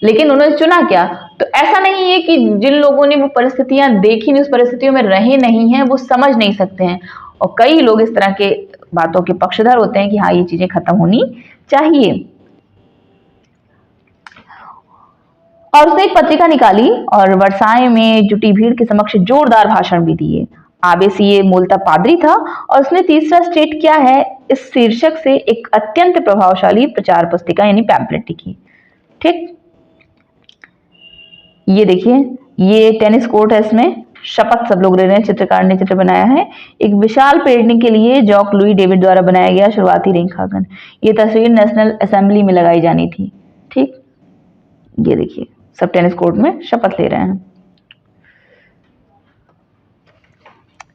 लेकिन उन्होंने चुना क्या? तो ऐसा नहीं है कि जिन लोगों ने वो परिस्थितियां देखी नहीं, उस परिस्थितियों में रहे नहीं हैं, वो समझ नहीं सकते हैं। और कई लोग इस तरह के बातों के पक्षधर होते हैं कि हाँ, ये चीजें खत्म होनी चाहिए। और उसने एक पत्रिका निकाली और वर्साय में जुटी भीड़ के समक्ष जोरदार भाषण भी दिए। आबेसी ये मूलतः पादरी था और उसने तीसरा स्टेट क्या है इस शीर्षक से एक अत्यंत प्रभावशाली प्रचार पुस्तिका यानी पैम्पलेट लिखी। ठीक, ये देखिए, ये टेनिस कोर्ट है, इसमें शपथ सब लोग ले रहे हैं। चित्रकार ने चित्र बनाया है एक विशाल पेड़ने के लिए जॉक लुई डेविड द्वारा बनाया गया शुरुआती रेखांकन। ये तस्वीर नेशनल असेंबली में लगाई जानी थी। ठीक, ये देखिए, सब टेनिस कोर्ट में शपथ ले रहे हैं।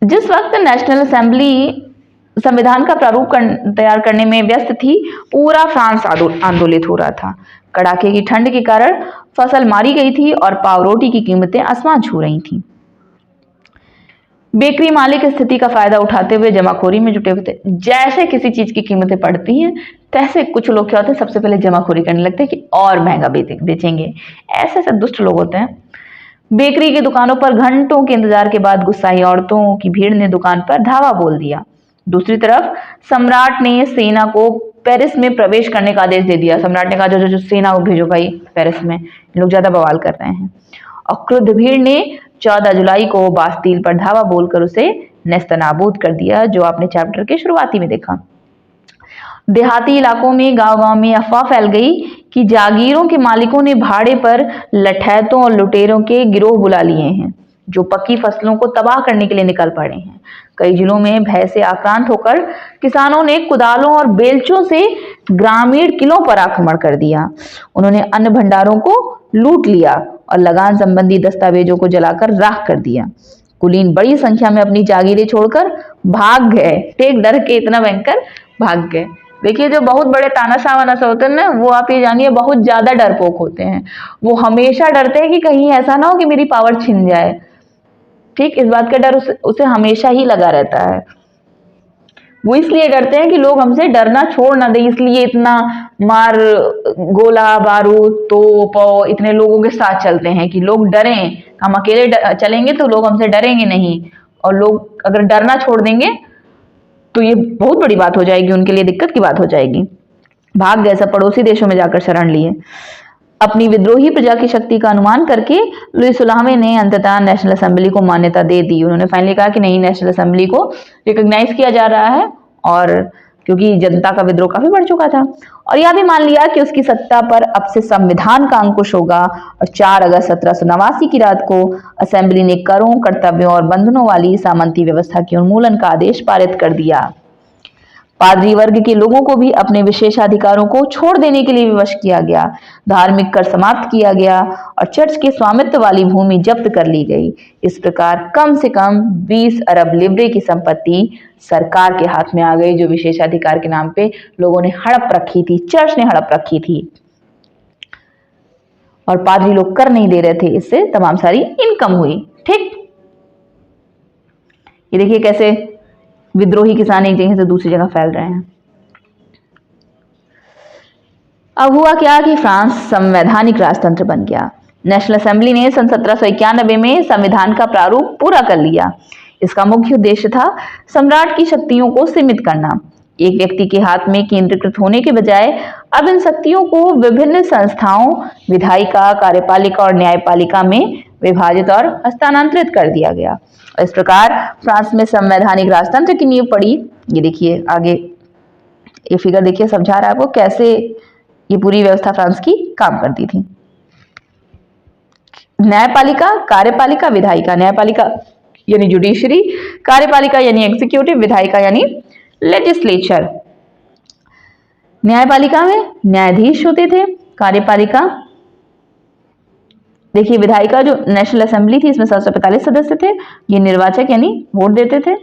जिस वक्त नेशनल असेंबली संविधान का प्रारूप तैयार करने में व्यस्त थी, पूरा फ्रांस आंदोलित हो रहा था। कड़ाके की ठंड के कारण फसल मारी गई थी और पाव रोटी की कीमतें आसमान छू रही थीं। बेकरी मालिक स्थिति का फायदा उठाते हुए जमाखोरी में जुटे हुए थे। जैसे किसी चीज की कीमतें बढ़ती हैं, तैसे कुछ लोग क्या होते हैं, सबसे पहले जमाखोरी करने लगते हैं कि और महंगा बेचेंगे। ऐसे ऐसे दुष्ट लोग होते हैं। बेकरी की दुकानों पर घंटों के इंतजार के बाद गुस्साई औरतों की भीड़ ने दुकान पर धावा बोल दिया। दूसरी तरफ सम्राट ने सेना को पेरिस में प्रवेश करने का आदेश दे दिया। सम्राट ने कहा जो सेना को भेजो भाई पेरिस में, लोग ज्यादा बवाल कर रहे हैं। और क्रुद्ध भीड़ ने 14 जुलाई को बास्तील पर धावा बोलकर उसे नेस्तनाबूद कर दिया, जो आपने चैप्टर के शुरुआती में देखा। देहाती इलाकों में, गांव-गांव में अफवाह फैल गई कि जागीरों के मालिकों ने भाड़े पर लठैतों और लुटेरों के गिरोह बुला लिए हैं, जो पक्की फसलों को तबाह करने के लिए निकल पड़े हैं। कई जिलों में भय से आक्रांत होकर किसानों ने कुदालों और बेलचों से ग्रामीण किलों पर आक्रमण कर दिया। उन्होंने अन्न भंडारों को लूट लिया और लगान संबंधी दस्तावेजों को जलाकर राख कर दिया। कुलीन बड़ी संख्या में अपनी जागीरें छोड़कर भाग गए। टेक डर के इतना भयंकर भाग गए। देखिए, जो बहुत बड़े तानाशाह वानाशाह होते हैं ना, वो आप ये जानिए बहुत ज्यादा डरपोक होते हैं। वो हमेशा डरते हैं कि कहीं ऐसा ना हो कि मेरी पावर छिन जाए। ठीक, इस बात का डर उसे हमेशा ही लगा रहता है। वो इसलिए डरते हैं कि लोग हमसे डरना छोड़ ना दें, इसलिए इतना मार गोला बारूद तोप इतने लोगों के साथ चलते हैं कि लोग डरें। हम अकेले चलेंगे तो लोग हमसे डरेंगे नहीं, और लोग अगर डरना छोड़ देंगे तो ये बहुत बड़ी बात हो जाएगी, उनके लिए दिक्कत की बात हो जाएगी। भाग गए, सब पड़ोसी देशों में जाकर शरण लिए। अपनी विद्रोही प्रजा की शक्ति का अनुमान करके लुई 16वें ने अंततः नेशनल असेंबली को मान्यता दे दी। उन्होंने फाइनली कहा कि नहीं, नेशनल असेंबली को रिकॉग्नाइज किया जा रहा है, और क्योंकि जनता का विद्रोह काफी बढ़ चुका था। और यह भी मान लिया कि उसकी सत्ता पर अब से संविधान का अंकुश होगा। और 4 अगस्त 1789 की रात को असेंबली ने करों, कर्तव्यों और बंधनों वाली सामंती व्यवस्था के उन्मूलन का आदेश पारित कर दिया। पादरी वर्ग के लोगों को भी अपने विशेषाधिकारों को छोड़ देने के लिए विवश किया गया। धार्मिक कर समाप्त किया गया और चर्च के स्वामित्व वाली भूमि जब्त कर ली गई। इस प्रकार कम से कम 20 अरब लिब्रे की संपत्ति सरकार के हाथ में आ गई, जो विशेषाधिकार के नाम पे लोगों ने हड़प रखी थी, चर्च ने हड़प रखी थी। और पादरी लोग कर नहीं दे रहे थे, इससे तमाम सारी इनकम हुई। ठीक, ये देखिए कैसे विद्रोही किसान एक जगह से दूसरी जगह फैल रहे हैं। अब हुआ क्या कि फ्रांस संवैधानिक राजतंत्र बन गया। नेशनल असेंबली ने सन 1791 में संविधान का प्रारूप पूरा कर लिया। इसका मुख्य उद्देश्य था सम्राट की शक्तियों को सीमित करना। एक व्यक्ति के हाथ में केंद्रीकृत होने के बजाय अब इन शक्तियों को विभिन्न संस्थाओं, विधायिका, कार्यपालिका और न्यायपालिका में विभाजित और हस्तांतरित कर दिया गया। इस प्रकार फ्रांस में संवैधानिक राजतंत्र की नींव पड़ी। ये देखिए आगे ये फिगर देखिए, समझा रहा है आपको कैसे ये पूरी व्यवस्था फ्रांस की काम करती थी। न्यायपालिका, कार्यपालिका, विधायिका। न्यायपालिका यानी जुडिशरी, कार्यपालिका यानी एग्जीक्यूटिव, विधायिका यानी लेजिस्लेचर। न्यायपालिका में न्यायाधीश होते थे। कार्यपालिका, देखिए विधायिका जो नेशनल असेंबली थी, इसमें 745 सदस्य थे। ये निर्वाचक यानी वोट देते थे।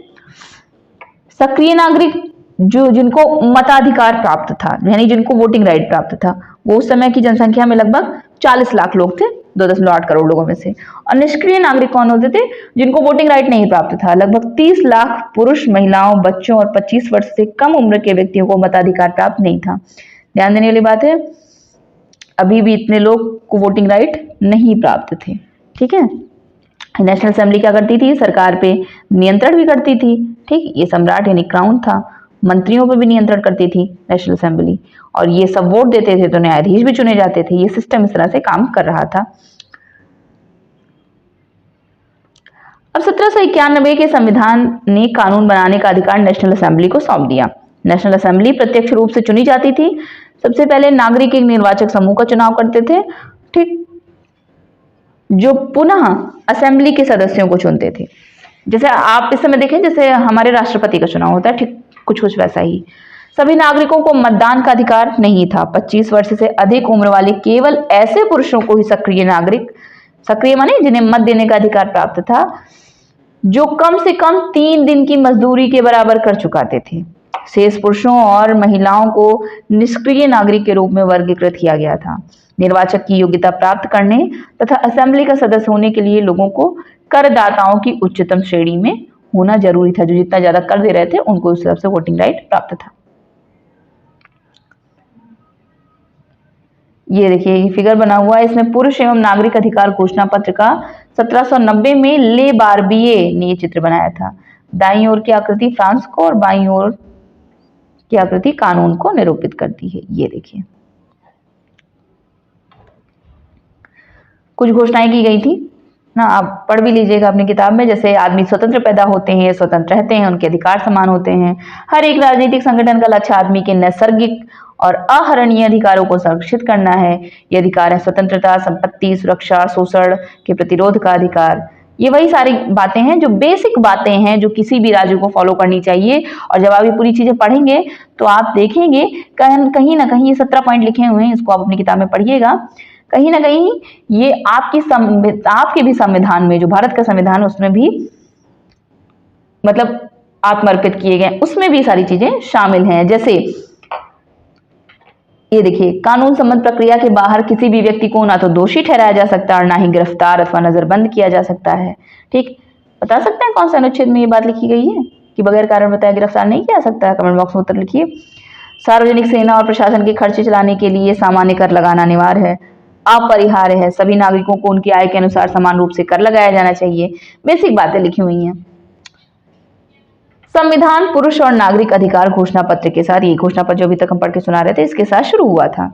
सक्रिय नागरिक, जो जिनको मताधिकार प्राप्त था, यानी जिनको वोटिंग राइट प्राप्त था, वो उस समय की जनसंख्या में लगभग 40 लाख लोग थे, 2.8 करोड़ लोगों में से। और निष्क्रिय नागरिक कौन होते थे? जिनको वोटिंग राइट नहीं प्राप्त था। लगभग 30 लाख पुरुष, महिलाओं, बच्चों और 25 वर्ष से कम उम्र के व्यक्तियों को मताधिकार प्राप्त नहीं था। ध्यान देने वाली बात है, अभी भी इतने लोग को वोटिंग राइट नहीं प्राप्त थे। ठीक है, नेशनल असेंबली क्या करती थी, सरकार पे नियंत्रण भी करती थी। ठीक, ये सम्राट यानी क्राउन था, मंत्रियों पर भी नियंत्रण करती थी नेशनल असेंबली, और ये सब वोट देते थे तो न्यायाधीश भी चुने जाते थे। ये सिस्टम इस तरह से काम कर रहा था। अब 1791 के संविधान ने कानून बनाने का अधिकार नेशनल असेंबली को सौंप दिया। नेशनल असेंबली प्रत्यक्ष रूप से चुनी जाती थी। सबसे पहले नागरिक एक निर्वाचक समूह का चुनाव करते थे, ठीक, जो पुनः असेंबली के सदस्यों को चुनते थे। जैसे आप इस समय देखें, जैसे हमारे राष्ट्रपति का चुनाव होता है, ठीक कुछ कुछ वैसा ही। सभी नागरिकों को मतदान का अधिकार नहीं था। 25 वर्ष से अधिक उम्र वाले केवल ऐसे पुरुषों को ही सक्रिय नागरिक, सक्रिय माने जिन्हें मत देने का अधिकार प्राप्त था, जो कम से कम 3 दिन की मजदूरी के बराबर कर चुकाते थे। शेष पुरुषों और महिलाओं को निष्क्रिय नागरिक के रूप में वर्गीकृत किया गया था। निर्वाचक की योग्यता प्राप्त करने तथा असेंबली का सदस्य होने के लिए लोगों को करदाताओं की उच्चतम श्रेणी में होना जरूरी था। जो जितना ज्यादा कर दे रहे थे उनको उस हिसाब से वोटिंग राइट प्राप्त था। ये देखिए, ये फिगर बना हुआ है, इसमें पुरुष एवं नागरिक अधिकार घोषणा पत्र का 1790 में ले बार्बिए ने ये चित्र बनाया था। दाईं ओर की आकृति फ्रांस को और बाईं ओर की आकृति कानून को निरूपित करती है। ये देखिए, कुछ घोषणाएं की गई थी ना, आप पढ़ भी लीजिएगा अपनी किताब में। जैसे आदमी स्वतंत्र पैदा होते हैं, स्वतंत्र रहते हैं, उनके अधिकार समान होते हैं। हर एक राजनीतिक संगठन का लक्ष्य आदमी के नैसर्गिक और अहरणीय अधिकारों को संरक्षित करना है। ये अधिकार है स्वतंत्रता, संपत्ति, सुरक्षा, शोषण के प्रतिरोध का अधिकार। ये वही सारी बातें हैं जो बेसिक बातें हैं जो किसी भी राज्य को फॉलो करनी चाहिए। और जब आप ये पूरी चीजें पढ़ेंगे तो आप देखेंगे कहीं ना कहीं ये 17 पॉइंट लिखे हुए हैं, इसको आप अपनी किताब में पढ़िएगा। कहीं ना कहीं ये आपके भी संविधान में, जो भारत का संविधान है उसमें भी मतलब आत्मर्पित किए गए, उसमें भी सारी चीजें शामिल हैं। जैसे ये देखिए, कानून सम्मत प्रक्रिया के बाहर किसी भी व्यक्ति को ना तो दोषी ठहराया जा सकता और ना ही गिरफ्तार अथवा नजरबंद किया जा सकता है। ठीक, बता सकते हैं कौन से अनुच्छेद में ये बात लिखी गई है कि बगैर कारण बताए गिरफ्तार नहीं किया जा सकता है? कमेंट बॉक्स में उत्तर लिखिए। सार्वजनिक सेना और प्रशासन के खर्चे चलाने के लिए सामान्य कर लगाना अनिवार्य है, अपरिहार्य है। सभी नागरिकों को उनकी आय के अनुसार समान रूप से कर लगाया जाना चाहिए। बेसिक बातें लिखी हुई हैं। संविधान पुरुष और नागरिक अधिकार घोषणा पत्र के साथ, ये घोषणा पत्र जो अभी तक हम पढ़ के सुना रहे थे, इसके साथ शुरू हुआ था।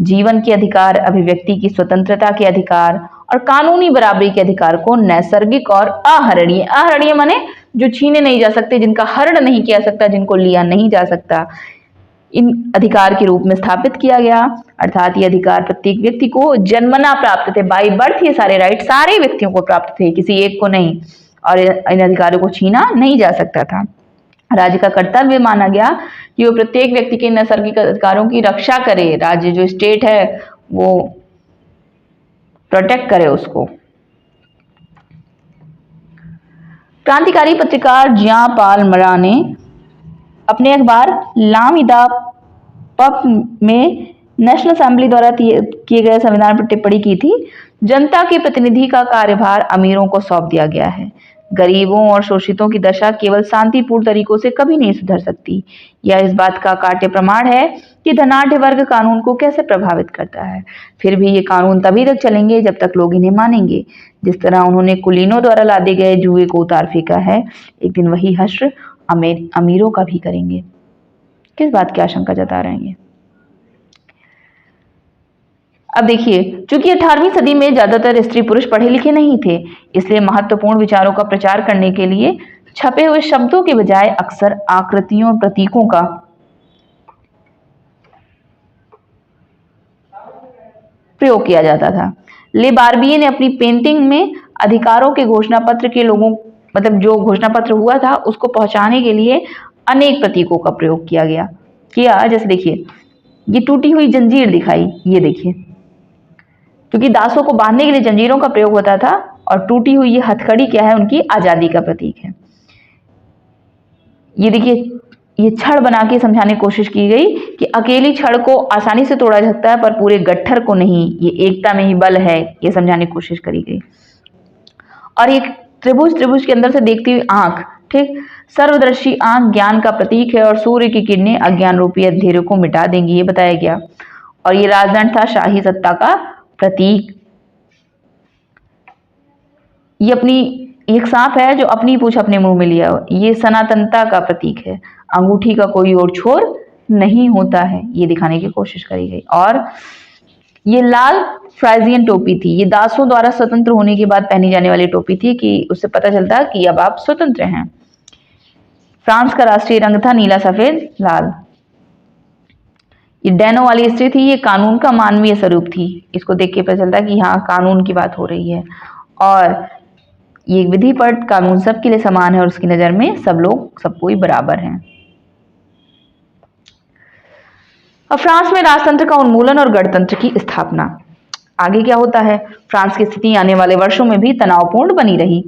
जीवन के अधिकार, अभिव्यक्ति की स्वतंत्रता के अधिकार और कानूनी बराबरी के अधिकार को नैसर्गिक और अहरणीय, अहरणीय माने जो छीने नहीं जा सकते, जिनका हरण नहीं किया सकता, जिनको लिया नहीं जा सकता, इन अधिकार के रूप में स्थापित किया गया। अर्थात ये अधिकार प्रत्येक व्यक्ति को जन्मना प्राप्त थे, बाय बर्थ ये सारे राइट सारे व्यक्तियों को प्राप्त थे, किसी एक को नहीं, और इन अधिकारों को छीना नहीं जा सकता था। राज्य का कर्तव्य माना गया कि वो प्रत्येक व्यक्ति के नैसर्गिक अधिकारों की रक्षा करे। राज्य जो स्टेट है वो प्रोटेक्ट करे उसको। क्रांतिकारी पत्रकार जियां पाल मरा ने अपने अखबार लामिदा पफ में नेशनल असेंबली द्वारा किए गए संविधान पर टिप्पणी की थी। जनता के प्रतिनिधि का कार्यभार अमीरों को सौंप दिया गया है। गरीबों और शोषितों की दशा केवल शांतिपूर्ण तरीकों से कभी नहीं सुधर सकती। यह इस बात का काट्य प्रमाण है कि धनाढ्य वर्ग कानून को कैसे प्रभावित करता है। फिर भी ये कानून तभी तक चलेंगे जब तक लोग इन्हें मानेंगे। जिस तरह उन्होंने कुलीनों द्वारा लादे गए जुए को उतार फेंका है, एक दिन वही हश्र अमीरों का भी करेंगे। किस बात की आशंका जता रहे हैं? अब देखिए, चूंकि 18वीं सदी में ज्यादातर स्त्री पुरुष पढ़े लिखे नहीं थे, इसलिए महत्वपूर्ण विचारों का प्रचार करने के लिए छपे हुए शब्दों के बजाय अक्सर आकृतियों और प्रतीकों का प्रयोग किया जाता था। ले बार्बिए ने अपनी पेंटिंग में अधिकारों के घोषणा पत्र के लोगों, मतलब जो घोषणा पत्र हुआ था उसको पहुंचाने के लिए अनेक प्रतीकों का प्रयोग किया। जैसे देखिए, ये टूटी हुई जंजीर दिखाई, ये देखिए, क्योंकि दासों को बांधने के लिए जंजीरों का प्रयोग होता था, और टूटी हुई ये हथकड़ी क्या है, उनकी आजादी का प्रतीक है। ये देखिए, ये छड़ बना के समझाने की कोशिश की गई कि अकेली छड़ को आसानी से तोड़ा जा सकता है पर पूरे गट्ठर को नहीं, ये एकता में ही बल है, ये समझाने की कोशिश करी गई। और एक त्रिभुज के अंदर से देखती हुई आंख, ठीक, सर्वदर्शी आंख ज्ञान का प्रतीक है और सूर्य की किरणें अज्ञान रूपी अंधेरे को मिटा देंगी, ये बताया गया। और ये राजदंड था शाही सत्ता का प्रतीक। ये अपनी एक सांप है जो अपनी पूंछ अपने मुंह में लिया हो। ये सनातनता का प्रतीक है। अंगूठी का कोई और छोर नहीं होता है, ये दिखाने की कोशिश करी गई। और ये लाल फ्राइजियन टोपी थी। ये दासों द्वारा स्वतंत्र होने के बाद पहनी जाने वाली टोपी थी कि उससे पता चलता कि अब आप स्वतंत्र हैं। फ्रांस का राष्ट्रीय रंग था नीला, सफेद, लाल। ये डैनो वाली स्त्री थी, ये कानून का मानवीय स्वरूप थी। इसको देख के पता चलता कि हाँ, कानून की बात हो रही है। और ये विधिपट कानून सबके लिए समान है और उसकी नजर में सब लोग, सब कोई बराबर हैं। अब फ्रांस में राजतंत्र का उन्मूलन और गणतंत्र की स्थापना। आगे क्या होता है? फ्रांस की स्थिति आने वाले वर्षों में भी तनावपूर्ण बनी रही।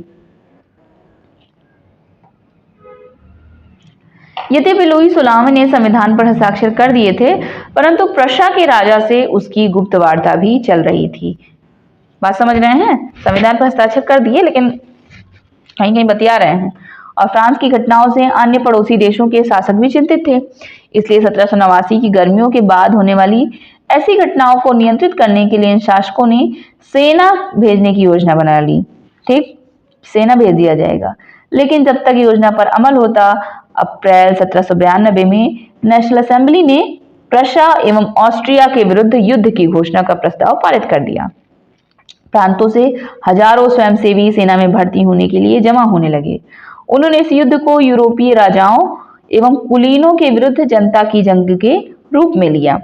यद्यपि लुई 16वें ने संविधान पर हस्ताक्षर कर दिए थे, परंतु प्रशा के राजा से उसकी गुप्त वार्ता भी चल रही थी। बात समझ रहे हैं? संविधान पर हस्ताक्षर कर दिए लेकिन कहीं कहीं बतिया रहे हैं। और फ्रांस की घटनाओं से अन्य पड़ोसी देशों के शासक भी चिंतित थे। इसलिए 1789 की गर्मियों के बाद होने वाली ऐसी घटनाओं को नियंत्रित करने के लिए इन शासकों ने सेना भेजने की योजना बना ली। ठीक, सेना भेज दिया जाएगा। लेकिन जब तक योजना पर अमल होता, अप्रैल 1792 में नेशनल असेंबली ने प्रशा एवं ऑस्ट्रिया के विरुद्ध युद्ध की घोषणा का प्रस्ताव पारित कर दिया। प्रांतों से हजारों स्वयंसेवी सेना में भर्ती होने के लिए जमा होने लगे। उन्होंने इस युद्ध को यूरोपीय राजाओं एवं कुलीनों के विरुद्ध जनता की जंग के रूप में लिया।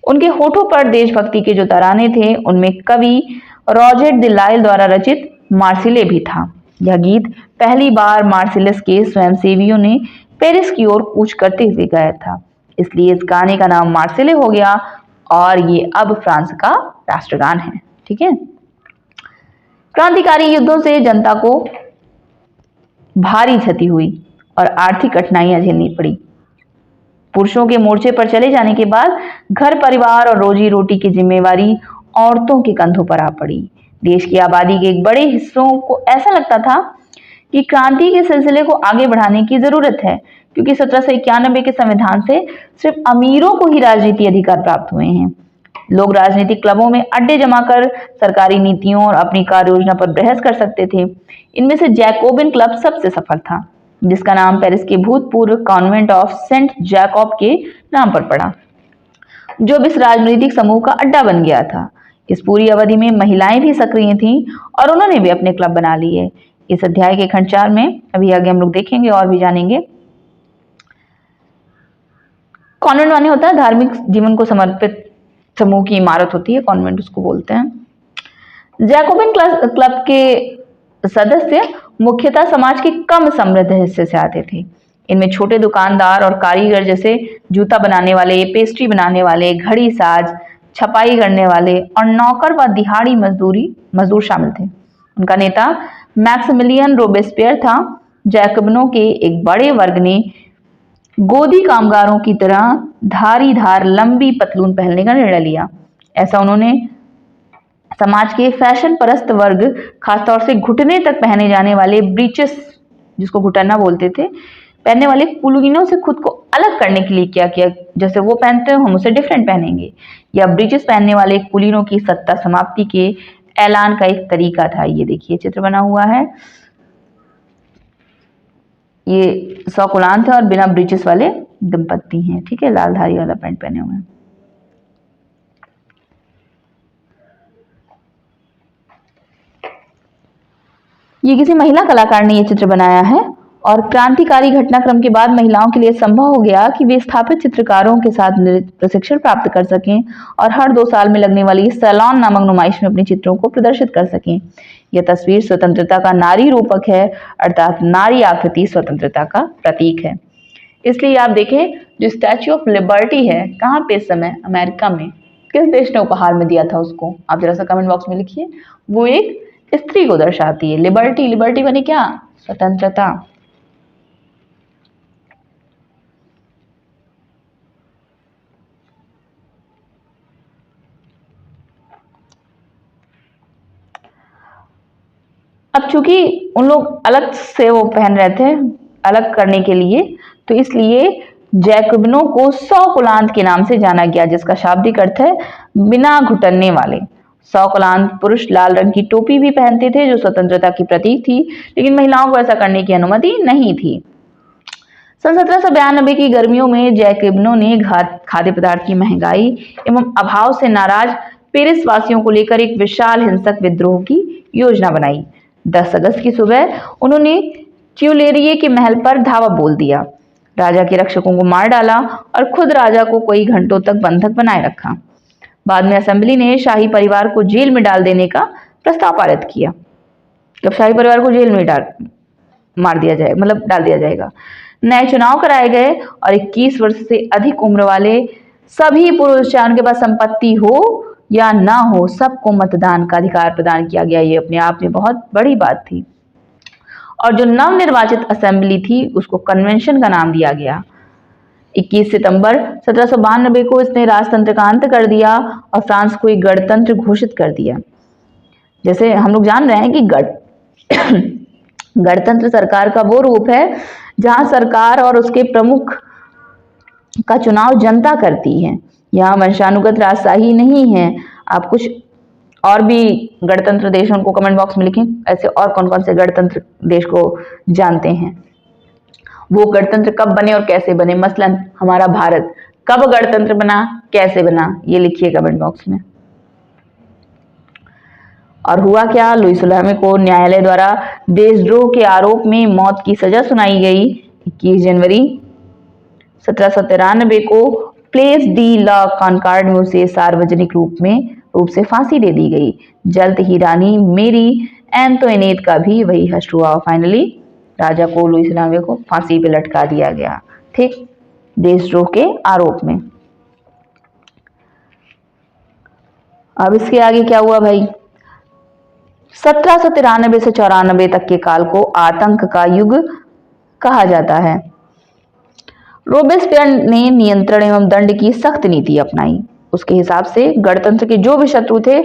उनके होठों पर देशभक्ति के जो तराने थे, उनमें कवि रॉजेट द लाइल द्वारा रचित मार्सिले भी था। यह गीत पहली बार मार्सिलस के स्वयंसेवियों ने पेरिस की ओर कूच करते हुए गाया था, इसलिए इस गाने का नाम मार्सिले हो गया और ये अब फ्रांस का राष्ट्रगान है। ठीक है। क्रांतिकारी युद्धों से जनता को भारी क्षति हुई और आर्थिक कठिनाइयां झेलनी पड़ी। पुरुषों के मोर्चे पर चले जाने के बाद घर परिवार और रोजी रोटी की जिम्मेवारी औरतों के कंधों पर आ पड़ी। देश की आबादी के एक बड़े हिस्सों को ऐसा लगता था कि क्रांति के सिलसिले को आगे बढ़ाने की जरूरत है, क्योंकि 1791 के संविधान से सिर्फ अमीरों को ही राजनीति अधिकार प्राप्त हुए हैं। लोग राजनीतिक क्लबों में अड्डे जमाकर सरकारी नीतियों और अपनी कार्य योजना पर बहस कर सकते थे। इनमें से जैकोबिन क्लब सबसे सफल था, जिसका नाम पेरिस के भूतपूर्व कॉन्वेंट ऑफ सेंट जैकब के नाम पर पड़ा, जो अब इस राजनीतिक समूह का अड्डा बन गया था। इस पूरी अवधि में महिलाएं भी सक्रिय थीं और उन्होंने भी अपने क्लब बना लिए। इस अध्याय के खंड 4 में अभी आगे हम लोग देखेंगे और भी जानेंगे। कॉन्वेंट माने होता है धार्मिक जीवन को समर्पित समूह की इमारत होती है, कॉन्वेंट उसको बोलते हैं। जैकोबिन क्लब के सदस्य मुख्यतः समाज के कम समृद्ध हिस्से से आते थे। इनमें छोटे दुकानदार और कारीगर जैसे जूता बनाने वाले, पेस्ट्री बनाने वाले, घड़ी साज, छपाई करने वाले और नौकर व दिहाड़ी मजदूर शामिल थे। उनका नेता मैक्सिमिलियन रोबेस्पियर था। जैकोबिनों के एक बड़े वर्ग ने गोदी कामगारों की तरह धारीदार लंबी पतलून पहनने का निर्णय लिया। ऐसा उन्होंने समाज के फैशन परस्त वर्ग, खासतौर से घुटने तक पहने जाने वाले ब्रीचेस, जिसको घुटना बोलते थे, पहनने वाले कुलीनों से खुद को अलग करने के लिए क्या किया। जैसे वो पहनते हैं हम उससे डिफरेंट पहनेंगे। या ब्रीचेस पहनने वाले कुलीनों की सत्ता समाप्ति के ऐलान का एक तरीका था। ये देखिए चित्र बना हुआ है, ये 100 कुलान थे और बिना ब्रीचेस वाले दंपत्ति हैं। ठीक है, लाल धारी वाला पैंट पहने हुए हैं। ये किसी महिला कलाकार ने ये चित्र बनाया है और क्रांतिकारी घटनाक्रम के बाद महिलाओं के लिए संभव हो गया कि वे स्थापित चित्रकारों के साथ प्रशिक्षण प्राप्त कर सकें और हर 2 साल में लगने वाली सैलॉन नामक नुमाइश में अपने चित्रों को प्रदर्शित कर सकें। यह तस्वीर स्वतंत्रता का नारी रूपक है, अर्थात नारी आकृति स्वतंत्रता का प्रतीक है। इसलिए आप देखें, जो स्टैच्यू ऑफ लिबर्टी है, कहाँ पे इस समय अमेरिका में, किस देश ने उपहार में दिया था उसको, आप जरा सा कमेंट बॉक्स में लिखिए। वो एक स्त्री को दर्शाती है। लिबर्टी, लिबर्टी बने क्या? स्वतंत्रता। अब चूंकि उन लोग अलग से वो पहन रहे थे, अलग करने के लिए, तो इसलिए जैकबिनों को 100 कुलांत के नाम से जाना गया, जिसका शाब्दिक अर्थ है बिना घुटनने वाले। 100 कुलांत पुरुष लाल रंग की टोपी भी पहनते थे, जो स्वतंत्रता की प्रतीक थी, लेकिन महिलाओं को ऐसा करने की अनुमति नहीं थी। सन 1792 की गर्मियों में जैकबिनों ने खाद्य पदार्थ की महंगाई एवं अभाव से नाराज पेरिस वासियों को लेकर एक विशाल हिंसक विद्रोह की योजना बनाई। 10 अगस्त की सुबह उन्होंने ट्यूलेरिये के महल पर धावा बोल दिया, राजा के रक्षकों को मार डाला और खुद राजा को कई घंटों तक बंधक बनाए रखा। बाद में असेंबली ने शाही परिवार को जेल में डाल देने का प्रस्ताव पारित किया। जब शाही परिवार को जेल में डाल दिया जाएगा। नए चुनाव कराए गए और 21 वर्ष से अधिक उम्र वाले सभी पुरुष, चाहे उनके पास संपत्ति हो या ना हो, सबको मतदान का अधिकार प्रदान किया गया। ये अपने आप में बहुत बड़ी बात थी। और जो नवनिर्वाचित असेंबली थी उसको कन्वेंशन का नाम दिया गया। 21 सितंबर 1792 को इसने राजतंत्र का अंत कर दिया और फ्रांस को एक गणतंत्र घोषित कर दिया। जैसे हम लोग जान रहे हैं कि गणतंत्र सरकार का वो रूप है जहां सरकार और उसके प्रमुख का चुनाव जनता करती है। यहाँ वंशानुगत राजशाही नहीं है। आप कुछ और भी गणतंत्र देश उनको कमेंट बॉक्स में लिखें, ऐसे और कौन कौन से गणतंत्र देश को जानते हैं। वो गणतंत्र कब बने और कैसे बने, मसलन हमारा भारत कब गणतंत्र बना, कैसे बना, ये लिखिए कमेंट बॉक्स में। और हुआ क्या, लुई सुलहमे को न्यायालय द्वारा देशद्रोह के आरोप में मौत की सजा सुनाई गई। 21 जनवरी 1793 को प्लेस डी ला कॉनकॉर्ड में उसे सार्वजनिक रूप से फांसी दे दी गई। जल्द ही रानी मेरी एंटोइनेट का भी वही हश्र हुआ। फाइनली राजा को, लुई सुलहमे को फांसी पे लटका दिया गया, ठीक, देशद्रोह के आरोप में। अब इसके आगे क्या हुआ भाई, 1793 से 94 तक के काल को आतंक का युग कहा जाता है। रोबेस्पियर ने नियंत्रण एवं दंड की सख्त नीति अपनाई। उसके हिसाब से गणतंत्र के जो भी शत्रु थे,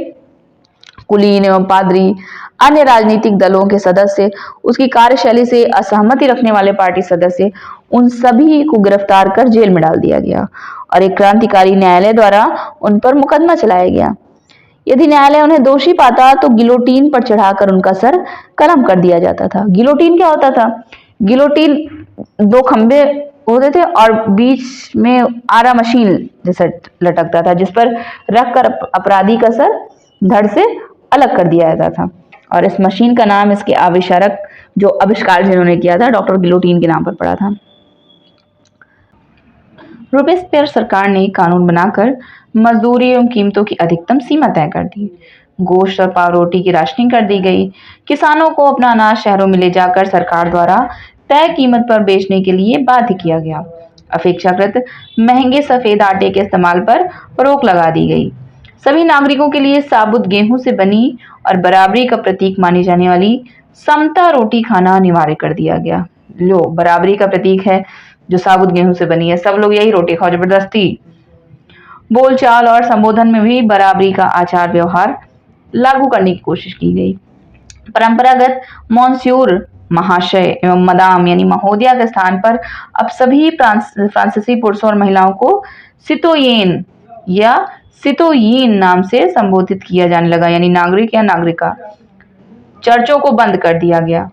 कुलीन एवं पादरी, अन्य राजनीतिक दलों के सदस्य, उसकी कार्यशैली से असहमति रखने वाले पार्टी सदस्य, उन सभी को गिरफ्तार कर जेल में डाल दिया गया और एक क्रांतिकारी न्यायालय द्वारा उन पर मुकदमा चलाया गया। यदि न्यायालय उन्हें दोषी पाता तो गिलोटीन पर चढ़ाकर उनका सर कलम कर दिया जाता था। गिलोटीन क्या होता था, गिलोटीन 2 खंबे होते थे और बीच में आरा मशीन जैसा लटकता था, जिस पर रखकर अपराधी का सर धड़ से अलग कर दिया जाता था। और इस मशीन का नाम इसके आविष्कारक, जो आविष्कार जिन्होंने किया था, डॉक्टर गिलोटीन के नाम पर पड़ा था। रोबेस्पियर सरकार ने कानून बनाकर मजदूरी एवं कीमतों की अधिकतम सीमा तय कर दी। गोश्त और पावरोटी की राशनिंग कर दी गई। किसानों को अपना अनाज शहरों में ले जाकर सरकार द्वारा तय कीमत पर बेचने के लिए बाध्य किया गया। अपेक्षाकृत महंगे सफेद आटे के इस्तेमाल पर रोक लगा दी गई। सभी नागरिकों के लिए साबुत गेहूं से बनी और बराबरी का प्रतीक मानी जाने वाली समता रोटी खाना अनिवार्य कर दिया गया। लो, बराबरी का प्रतीक है जो साबुत गेहूं से बनी है, सब लोग यही रोटी खाओ जबरदस्ती। बोलचाल और संबोधन में भी बराबरी का आचार व्यवहार लागू करने की कोशिश की गई। परंपरागत मॉन्स्यूर, महाशय एवं मदाम यानी महोदया के स्थान पर अब सभी फ्रांसीसी पुरुषों और महिलाओं को सितोयेन या सितोयीन नाम से संबोधित किया जाने लगा, यानी नागरिक या नागरिका। चर्चों को बंद कर दिया गया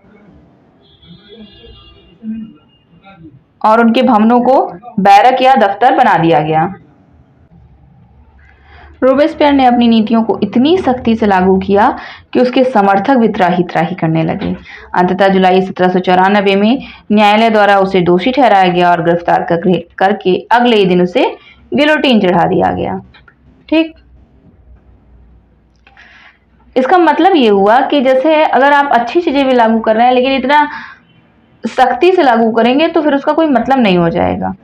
और उनके भवनों को बैरक या दफ्तर बना दिया गया। रोबेस्पियर ने अपनी नीतियों को इतनी सख्ती से लागू किया कि उसके समर्थक भी त्राही करने लगे। अंततः जुलाई 1794 में न्यायालय द्वारा उसे दोषी ठहराया गया और गिरफ्तार करके अगले ही दिन उसे गिलोटीन चढ़ा दिया गया। ठीक, इसका मतलब ये हुआ कि जैसे अगर आप अच्छी चीजें भी लागू कर रहे हैं लेकिन इतना सख्ती से लागू करेंगे तो फिर उसका कोई मतलब नहीं हो जाएगा।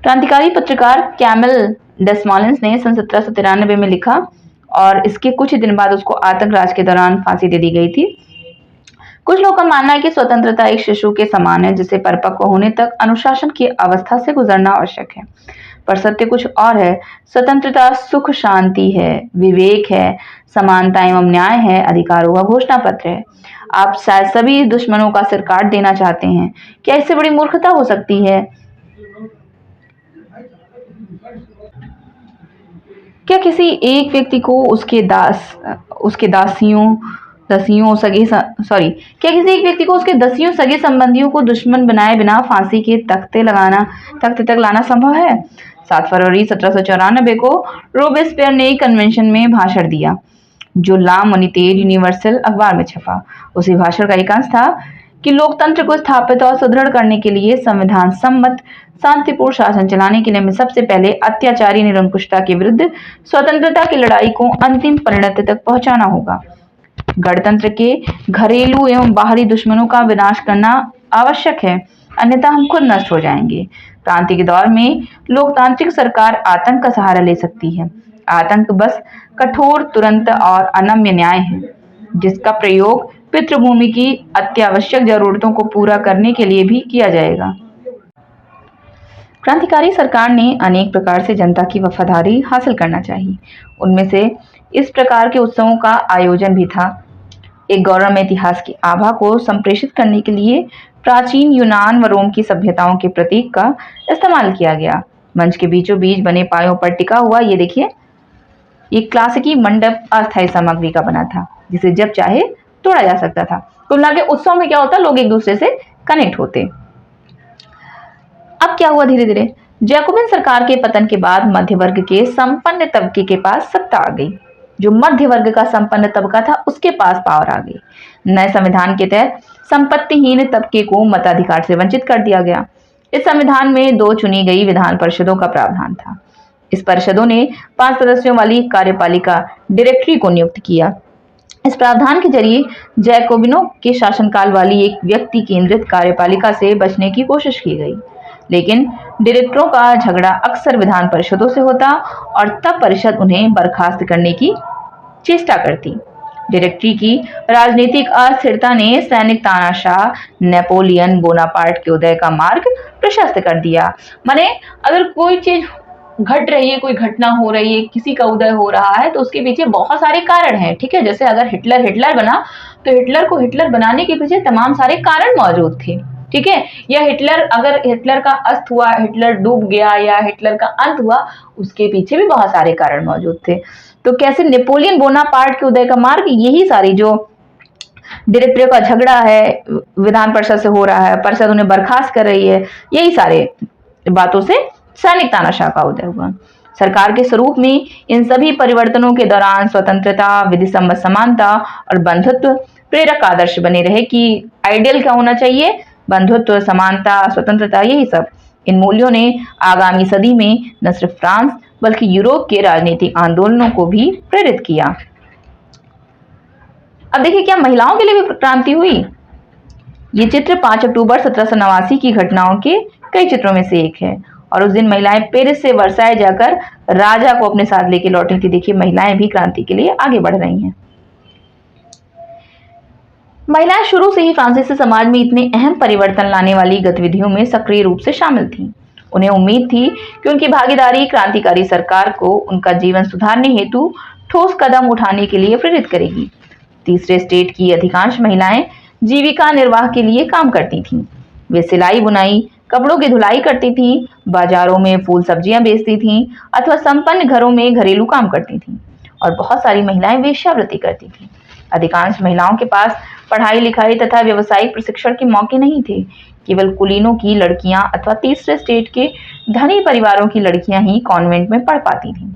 क्रांतिकारी पत्रकार कैमिल डेसमॉलिन्स ने सन 1793 में लिखा और इसके कुछ ही दिन बाद उसको आतंक राज के दौरान फांसी दे दी गई थी। कुछ लोगों का मानना है कि स्वतंत्रता एक शिशु के समान है जिसे परिपक्व होने तक अनुशासन की अवस्था से गुजरना आवश्यक है। पर सत्य कुछ और है। स्वतंत्रता सुख शांति है, विवेक है, समानता एवं न्याय है, अधिकारों का घोषणा पत्र है। आप शायद सभी दुश्मनों का सिर काट देना चाहते हैं। क्या इससे बड़ी मूर्खता हो सकती है? क्या किसी एक व्यक्ति को उसके दसियों सगे सॉरी क्या किसी एक व्यक्ति को उसके दसियों सगे संबंधियों को दुश्मन बनाए बिना फांसी के तख्ते तक लाना संभव है? 7 फरवरी 1794 को रोबेस्पियर ने कन्वेंशन में भाषण दिया, जो ला मोनिटेर यूनिवर्सल अखबार में छपा। उसी भाषण का एकांश था कि लोकतंत्र को स्थापित और सुदृढ़ करने के लिए संविधान सम्मत शांतिपूर्ण शासन चलाने के लिए हमें सबसे पहले अत्याचारी निरंकुशता के विरुद्ध स्वतंत्रता की लड़ाई को अंतिम परिणति तक पहुंचाना होगा। गणतंत्र के घरेलू एवं बाहरी दुश्मनों का विनाश करना आवश्यक है, अन्यथा हम खुद नष्ट हो जाएंगे। क्रांति के दौर में लोकतांत्रिक सरकार आतंक का सहारा ले सकती है। आतंक बस कठोर, तुरंत और अनम्य न्याय है, जिसका प्रयोग पितृभूमि की अत्यावश्यक जरूरतों को पूरा करने के लिए भी किया जाएगा। क्रांतिकारी सरकार ने अनेक प्रकार से जनता की वफादारी हासिल करना चाहिए। उनमें से इस प्रकार के उत्सवों का आयोजन भी था। एक गौरवमय इतिहास की आभा को संप्रेषित करने के लिए प्राचीन यूनान व रोम की सभ्यताओं के प्रतीक का इस्तेमाल किया गया। मंच के बीचों बीच बने पायों पर टिका हुआ ये देखिए, ये क्लासिकी मंडप अस्थायी सामग्री का बना था, जिसे जब चाहे तोड़ा जा सकता था। कुल मिला के उत्सव में क्या होता, लोग एक दूसरे से कनेक्ट होते। अब क्या हुआ, धीरे धीरे जैकोबिन सरकार के पतन के बाद मध्य वर्ग के संपन्न तबके के पास सत्ता आ गई। जो मध्य वर्ग का संपन्न तबका था, उसके पास पावर आ गई। नए संविधान के तहत संपत्तिहीन तबके को मताधिकार से वंचित कर दिया गया। इस संविधान में 2 चुनी गई विधान परिषदों का प्रावधान था। इस परिषदों ने 5 सदस्यों वाली कार्यपालिका डायरेक्टरी को नियुक्त किया। इस प्रावधान के जरिए जैकोबिनों के शासनकाल वाली एक व्यक्ति केंद्रित कार्यपालिका से बचने की कोशिश की गई, लेकिन डायरेक्टरों का झगड़ा अक्सर विधान परिषदों से होता और तब परिषद उन्हें बर्खास्त करने की चेष्टा करती। डायरेक्टरी की राजनीतिक अस्थिरता ने सैनिक तानाशाह नेपोलियन बोनापार्ट के उदय का मार्ग प्रशस्त कर दिया। माने अगर कोई चीज घट रही है, कोई घटना हो रही है, किसी का उदय हो रहा है, तो उसके पीछे बहुत सारे कारण हैं। ठीक है, जैसे अगर हिटलर बना तो हिटलर को हिटलर बनाने के पीछे तमाम सारे कारण मौजूद थे। ठीक है, या अगर हिटलर का अस्त हुआ, हिटलर डूब गया या हिटलर का अंत हुआ, उसके पीछे भी बहुत सारे कारण मौजूद थे। तो कैसे नेपोलियन बोनापार्ट के उदय का मार्ग, यही सारी जो डायरेक्टरी का झगड़ा है विधान परिषद से हो रहा है, परिषद उन्हें बर्खास्त कर रही है, यही सारे बातों से सैनिक तानाशाह का उदय हुआ। सरकार के स्वरूप में इन सभी परिवर्तनों के दौरान स्वतंत्रता, विधि सम्मत समानता और बंधुत्व प्रेरक आदर्श बने रहे कि आइडियल क्या होना चाहिए, बंधुत्व, समानता, स्वतंत्रता, यही सब। इन मूल्यों ने आगामी सदी में न सिर्फ फ्रांस बल्कि यूरोप के राजनीतिक आंदोलनों को भी प्रेरित किया। अब देखिए, क्या महिलाओं के लिए भी क्रांति हुई? ये चित्र 5 अक्टूबर 1789 की घटनाओं के कई चित्रों में से एक है और उस दिन महिलाएं पेरिस से वर्साय जाकर राजा को अपने साथ लेके लौटी थी। देखिए, महिलाएं भी क्रांति के लिए आगे बढ़ रही हैं। महिलाएं शुरू से ही फ्रांसीसी समाज में इतने अहम परिवर्तन लाने वाली गतिविधियों में सक्रिय रूप से शामिल थीं। उन्हें उम्मीद थी कि उनकी भागीदारी क्रांतिकारी सरकार को उनका जीवन सुधारने हेतु ठोस कदम उठाने के लिए प्रेरित करेगी। तीसरे स्टेट की अधिकांश महिलाएं जीविका निर्वाह के लिए काम करती थीं। वे सिलाई बुनाई, कपड़ों की धुलाई करती थीं, बाजारों में फूल सब्जियां बेचती थीं अथवा संपन्न घरों में घरेलू काम करती थीं और बहुत सारी महिलाएं वेश्यावृत्ति करती थीं। अधिकांश महिलाओं के पास पढ़ाई लिखाई तथा व्यवसायिक प्रशिक्षण के मौके नहीं थे। केवल कुलीनों की लड़कियां अथवा तीसरे स्टेट के धनी परिवारों की लड़कियां ही कॉन्वेंट में पढ़ पाती थीं।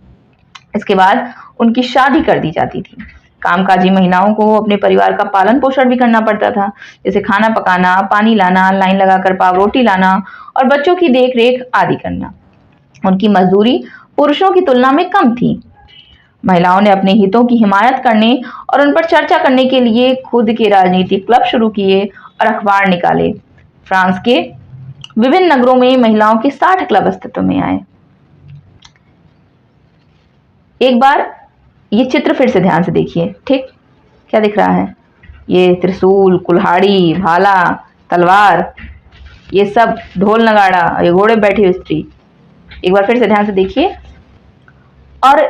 इसके बाद उनकी शादी कर दी जाती थी। कामकाजी महिलाओं को अपने परिवार का पालन पोषण भी करना पड़ता था, जैसे खाना पकाना, पानी लाना, लाइन लगाकर पाव रोटी लाना और बच्चों की देख रेख आदि करना। उनकी मजदूरी पुरुषों की तुलना में कम थी। महिलाओं ने अपने हितों की हिमायत करने और उन पर चर्चा करने के लिए खुद के राजनीतिक क्लब शुरू किए और अखबार निकाले। फ्रांस के विभिन्न नगरों में महिलाओं के 60 क्लब अस्तित्व में आए। एक बार ये चित्र फिर से ध्यान से देखिए। ठीक, क्या दिख रहा है? ये त्रिशूल, कुल्हाड़ी, भाला, तलवार, ये सब ढोल नगाड़ा, ये घोड़े बैठी हुई स्त्री, एक बार फिर से ध्यान से देखिए। और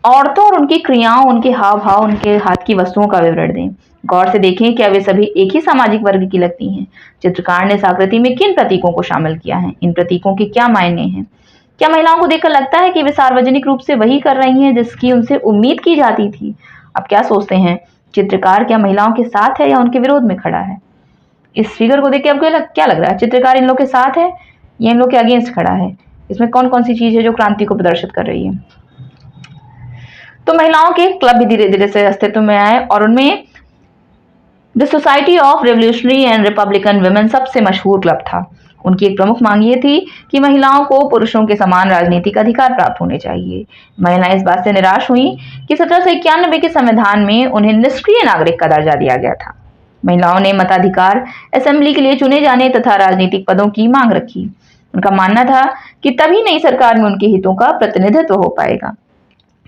औरतों और उनकी क्रियाओं, उनके हाव भाव, उनके हाथ की वस्तुओं का विवरण दें। गौर से देखें क्या वे सभी एक ही सामाजिक वर्ग की लगती हैं। चित्रकार ने इस आकृति में किन प्रतीकों को शामिल किया है, इन प्रतीकों के क्या मायने हैं। क्या महिलाओं को देखकर लगता है कि वे सार्वजनिक रूप से वही कर रही हैं जिसकी उनसे उम्मीद की जाती थी। आप क्या सोचते हैं, चित्रकार क्या महिलाओं के साथ है या उनके विरोध में खड़ा है। इस फिगर को देख के आपको क्या लग रहा है, चित्रकार इन लोग के साथ है या इन लोग के अगेंस्ट खड़ा है। इसमें कौन कौन सी चीज है जो क्रांति को प्रदर्शित कर रही है। तो महिलाओं के क्लब भी धीरे धीरे से अस्तित्व में आए और उनमें the society of revolutionary and Republican women सबसे मशहूर क्लब था। उनकी एक प्रमुख मांग ये थी कि महिलाओं को पुरुषों के समान राजनीतिक अधिकार प्राप्त होने चाहिए। महिलाएं इस बात से निराश हुई कि 1791 के संविधान में उन्हें निष्क्रिय नागरिक का दर्जा दिया गया था। महिलाओं ने मताधिकार, असेंबली के लिए चुने जाने तथा राजनीतिक पदों की मांग रखी। उनका मानना था कि तभी नई सरकार में उनके हितों का प्रतिनिधित्व हो पाएगा।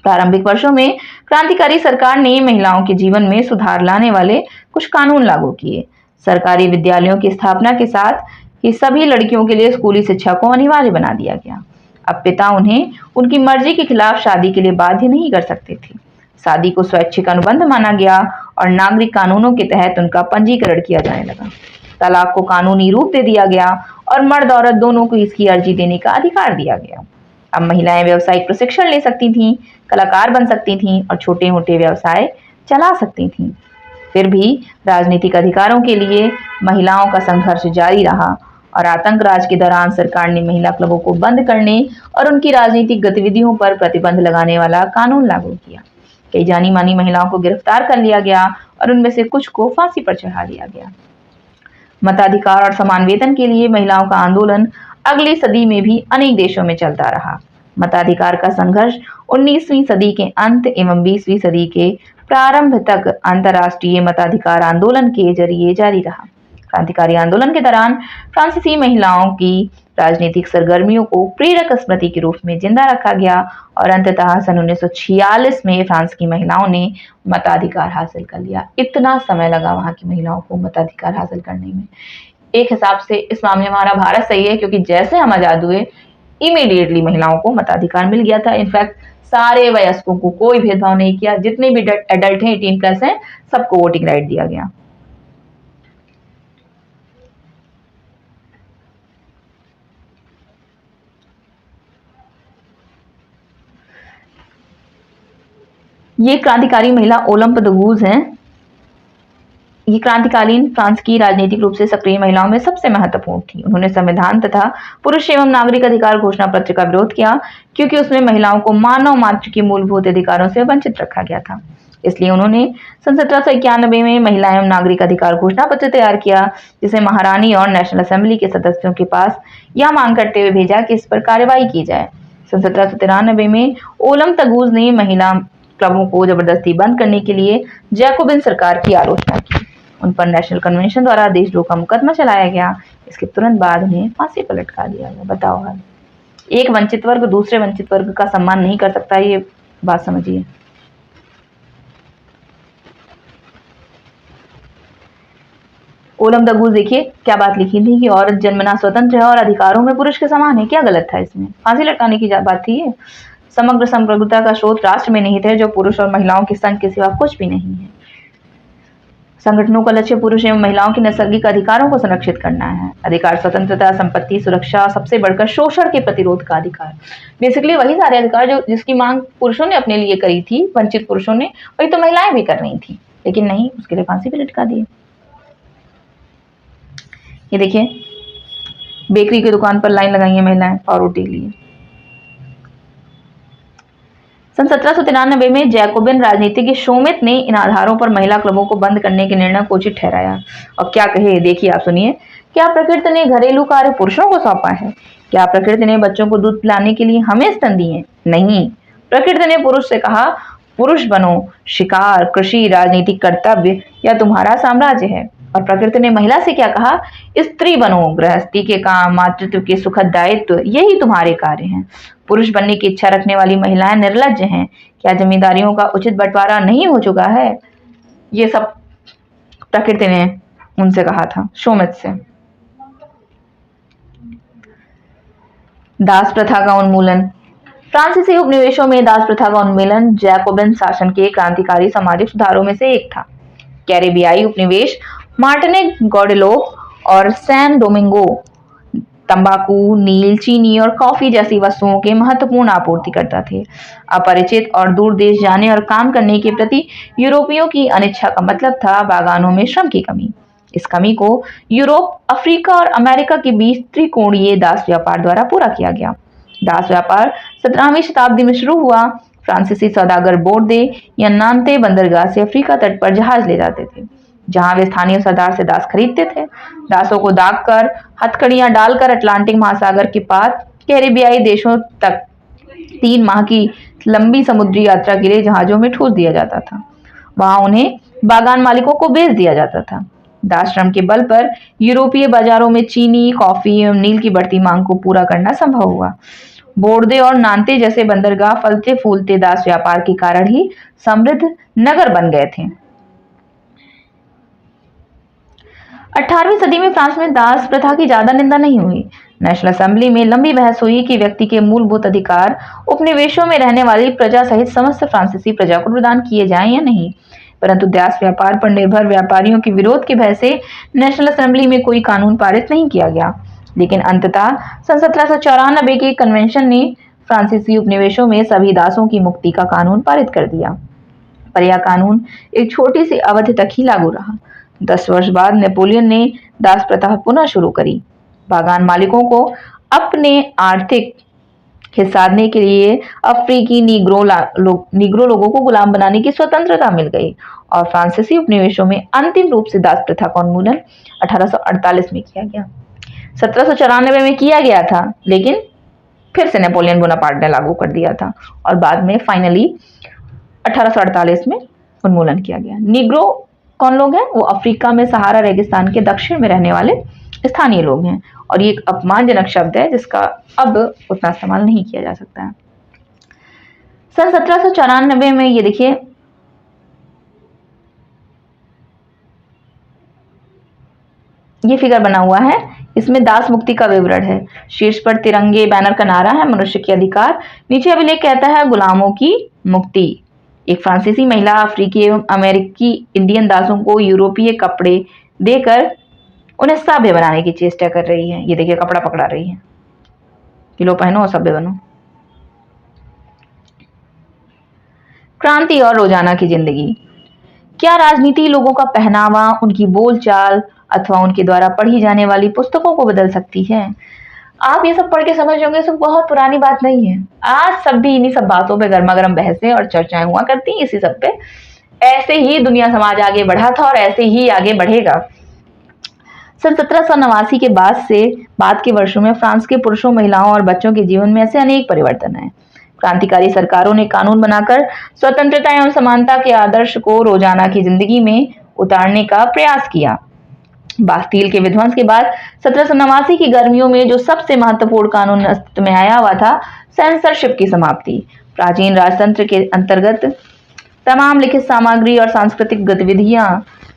प्रारंभिक वर्षों में क्रांतिकारी सरकार ने महिलाओं के जीवन में सुधार लाने वाले कुछ कानून लागू किए। सरकारी विद्यालयों की स्थापना के साथ ही सभी लड़कियों के लिए स्कूली शिक्षा को अनिवार्य बना दिया गया। अब पिता उन्हें उनकी मर्जी के खिलाफ शादी के लिए बाध्य नहीं कर सकते थे। शादी को स्वैच्छिक अनुबंध माना गया और नागरिक कानूनों के तहत उनका पंजीकरण किया जाने लगा। तलाक को कानूनी रूप दे दिया गया और मर्द औरत दोनों को इसकी अर्जी देने का अधिकार दिया गया। अब महिलाएं व्यावसायिक प्रशिक्षण ले सकती थीं, कलाकार बन सकती थीं और छोटे मोटे व्यवसाय चला सकती थीं। फिर भी राजनीतिक अधिकारों के लिए महिलाओं का संघर्ष जारी रहा और आतंक राज के दौरान सरकार ने महिला क्लबों को बंद करने और उनकी राजनीतिक गतिविधियों पर प्रतिबंध लगाने वाला कानून लागू किया। कई जानी मानी महिलाओं को गिरफ्तार कर लिया गया और उनमें से कुछ को फांसी पर चढ़ा दिया गया। मताधिकार और समान वेतन के लिए महिलाओं का आंदोलन अगली सदी में भी अनेक देशों में चलता रहा। मताधिकार का संघर्ष 19वीं सदी के अंत एवं 20वीं सदी के प्रारंभ तक अंतर्राष्ट्रीय मताधिकार आंदोलन के जरिए जारी रहा। क्रांतिकारी आंदोलन के दौरान फ्रांसीसी महिलाओं की राजनीतिक सरगर्मियों को प्रेरक स्मृति के रूप में जिंदा रखा गया और अंततः सन 1946 में फ्रांस की महिलाओं ने मताधिकार हासिल कर लिया। इतना समय लगा वहां की महिलाओं को मताधिकार हासिल करने में। एक हिसाब से इस मामले में हमारा भारत सही है, क्योंकि जैसे हम आजाद हुए इमीडिएटली महिलाओं को मताधिकार मिल गया था। इनफैक्ट सारे वयस्कों को कोई भेदभाव नहीं किया, जितने भी एडल्ट हैं 18+ हैं सबको वोटिंग राइट दिया गया। ये क्रांतिकारी महिला ओलंप दगूज हैं। ये क्रांतिकालीन फ्रांस की राजनीतिक रूप से सक्रिय महिलाओं में सबसे महत्वपूर्ण थी। उन्होंने संविधान तथा पुरुष एवं नागरिक अधिकार घोषणा पत्र का विरोध किया, क्योंकि उसमें महिलाओं को मानव मात्र के मूलभूत अधिकारों से वंचित रखा गया था। इसलिए उन्होंने सन 1791 में महिला एवं नागरिक अधिकार घोषणा पत्र तैयार किया, जिसे महारानी और नेशनल असेंबली के सदस्यों के पास यह मांग करते हुए भेजा कि इस पर कार्रवाई की जाए। सन 1793 में ओलम तगूज ने महिला क्लबों को जबरदस्ती बंद करने के लिए जैकोबिन सरकार की आलोचना की। उन पर नेशनल कन्वेंशन द्वारा देशद्रोह का मुकदमा चलाया गया। इसके तुरंत बाद उन्हें फांसी पर लटका दिया गया। बताओ हाल, एक वंचित वर्ग दूसरे वंचित वर्ग का सम्मान नहीं कर सकता, ये बात समझिए। ओलम दगूज देखिए क्या बात लिखी थी कि औरत जन्मना स्वतंत्र है और अधिकारों में पुरुष के समान है। क्या गलत था इसमें? फांसी लटकाने की बात थी ये। समग्र संप्रभुता का स्रोत राष्ट्र में निहित है, जो पुरुष और महिलाओं के संघ के सिवा कुछ भी नहीं है। संगठनों का लक्ष्य पुरुष एवं महिलाओं के नैसर्गिक अधिकारों को संरक्षित करना है। अधिकार, स्वतंत्रता, संपत्ति, सुरक्षा, सबसे बढ़कर शोषण के प्रतिरोध का अधिकार। बेसिकली वही सारे अधिकार जो जिसकी मांग पुरुषों ने अपने लिए करी थी, वंचित पुरुषों ने, वही तो महिलाएं भी कर रही थी, लेकिन नहीं, उसके लिए फांसी पे लटका दिए। ये देखिए, बेकरी की दुकान पर लाइन लगाई है महिलाएं पावरोटी के लिए। सन 1793 में जैकोबिन राजनीतिज्ञ शोमित ने इन आधारों पर महिला क्लबों को बंद करने के निर्णय को उचित ठहराया। और क्या कहे, देखिए आप सुनिए। क्या प्रकृति ने घरेलू कार्य पुरुषों को सौंपा है? क्या प्रकृति ने बच्चों को दूध पिलाने के लिए हमें स्तन दिए? नहीं, प्रकृति ने पुरुष से कहा, पुरुष बनो, शिकार, कृषि, राजनीतिक कर्तव्य या तुम्हारा साम्राज्य है। और प्रकृति ने महिला से क्या कहा? स्त्री बनो, गृहस्थी के काम, मातृत्व के सुखद दायित्व यही तुम्हारे कार्य हैं। पुरुष बनने की इच्छा रखने वाली महिलाएं निर्लज्ज हैं। क्या जिम्मेदारियों का उचित बंटवारा नहीं हो चुका है? ये सब प्रकृति ने उनसे कहा था, शोमित से। दास प्रथा का उन्मूलन। फ्रांसीसी उपनिवेशों में दास प्रथा का उन्मूलन जैकोबिन शासन के क्रांतिकारी सामाजिक सुधारों में से एक था। कैरेबियाई उपनिवेश मार्टिनिक, गौडेलोप और सैन डोमिंगो तंबाकू, नील, चीनी और कॉफी जैसी वस्तुओं के महत्वपूर्ण आपूर्तिकर्ता थे। अपरिचित और दूर देश जाने और काम करने के प्रति यूरोपियों की अनिच्छा का मतलब था बागानों में श्रम की कमी। इस कमी को यूरोप, अफ्रीका और अमेरिका के बीच त्रिकोणीय दास व्यापार द्वारा पूरा किया गया। दास व्यापार 17वीं शताब्दी में शुरू हुआ। फ्रांसीसी सौदागर बोर्दे या नान्ते बंदरगाह से अफ्रीका तट पर जहाज ले जाते थे, जहां वे स्थानीय सरदार से दास खरीदते थे। दासों को दाग कर, हथकड़ियां डालकर अटलांटिक महासागर के पार कैरेबियाई देशों तक 3 माह की लंबी समुद्री यात्रा के लिए जहाजों में ठूस दिया जाता था। वहां उन्हें बागान मालिकों को बेच दिया जाता था। दास श्रम के बल पर यूरोपीय बाजारों में चीनी, कॉफी एवं नील की बढ़ती मांग को पूरा करना संभव हुआ। बोर्दे और नान्ते जैसे बंदरगाह फलते फूलते दास व्यापार के कारण ही समृद्ध नगर बन गए थे। 18वीं सदी में फ्रांस में दास प्रथा की ज्यादा निंदा नहीं हुई। नेशनल असेंबली में लंबी बहस हुई कि व्यक्ति के मूलभूत अधिकार उपनिवेशों में रहने वाली प्रजा सहित समस्त फ्रांसीसी प्रजा को प्रदान किए जाएं या नहीं, परंतु दास व्यापार पर निर्भर व्यापारियों के विरोध के भय से नेशनल असेंबली में कोई कानून पारित नहीं किया गया। लेकिन अंततः सन 1794 के कन्वेंशन ने फ्रांसीसी उपनिवेशों में सभी दासों की मुक्ति का कानून पारित कर दिया, पर यह कानून एक छोटी सी अवधि तक ही लागू रहा। 10 वर्ष बाद नेपोलियन ने दास प्रथा पुनः शुरू करी। बागान मालिकों को अपने आर्थिक हित साधने के लिए अफ्रीकी नीग्रो लोगों को गुलाम बनाने की स्वतंत्रता मिल गई और फ्रांसीसी उपनिवेशों में अंतिम रूप से दास प्रथा का उन्मूलन 1848 में किया गया। 1794 में किया गया था, लेकिन फिर से नेपोलियन बोनापार्ट ने लागू कर दिया था और बाद में फाइनली 1848 में उन्मूलन किया गया। नीग्रो कौन लोग हैं? वो अफ्रीका में सहारा रेगिस्तान के दक्षिण में रहने वाले स्थानीय लोग हैं और ये एक अपमानजनक शब्द है जिसका अब उतना इस्तेमाल नहीं किया जा सकता है। सन 1794 में ये देखिए, ये फिगर बना हुआ है, इसमें दास मुक्ति का विवरण है। शीर्ष पर तिरंगे बैनर का नारा है मनुष्य के अधिकार, नीचे अभिलेख कहता है गुलामों की मुक्ति। एक फ्रांसीसी महिला अफ्रीकी एवं अमेरिकी इंडियन दासों को यूरोपीय कपड़े देकर उन्हें सभ्य बनाने की चेष्टा कर रही है। ये देखिए कपड़ा पकड़ा रही है कि लो पहनो और सभ्य बनो। क्रांति और रोजाना की जिंदगी। क्या राजनीति लोगों का पहनावा, उनकी बोलचाल अथवा उनके द्वारा पढ़ी जाने वाली पुस्तकों को बदल सकती है? आप ये सब पढ़ के समझ होंगे सब बहुत पुरानी बात नहीं है। आज सब भी इन्हीं सब बातों पे गर्मा गर्म बहसें और चर्चाएं हुआ करती हैं इसी सब पे। ऐसे ही दुनिया समाज आगे बढ़ा था और ऐसे ही आगे बढ़ेगा। सन 1789 के बाद के वर्षों में फ्रांस के पुरुषों, महिलाओं और बच्चों के जीवन में ऐसे अनेक परिवर्तन आए। क्रांतिकारी सरकारों ने कानून बनाकर स्वतंत्रता एवं समानता के आदर्श को रोजाना की जिंदगी में उतारने का प्रयास किया। बास्टील के विध्वंस के बाद 1789 की गर्मियों में जो सबसे महत्वपूर्ण कानून अस्तित्व में आया हुआ था सेंसरशिप की समाप्ति। प्राचीन राजतंत्र के अंतर्गत तमाम लिखित सामग्री और सांस्कृतिक गतिविधियां,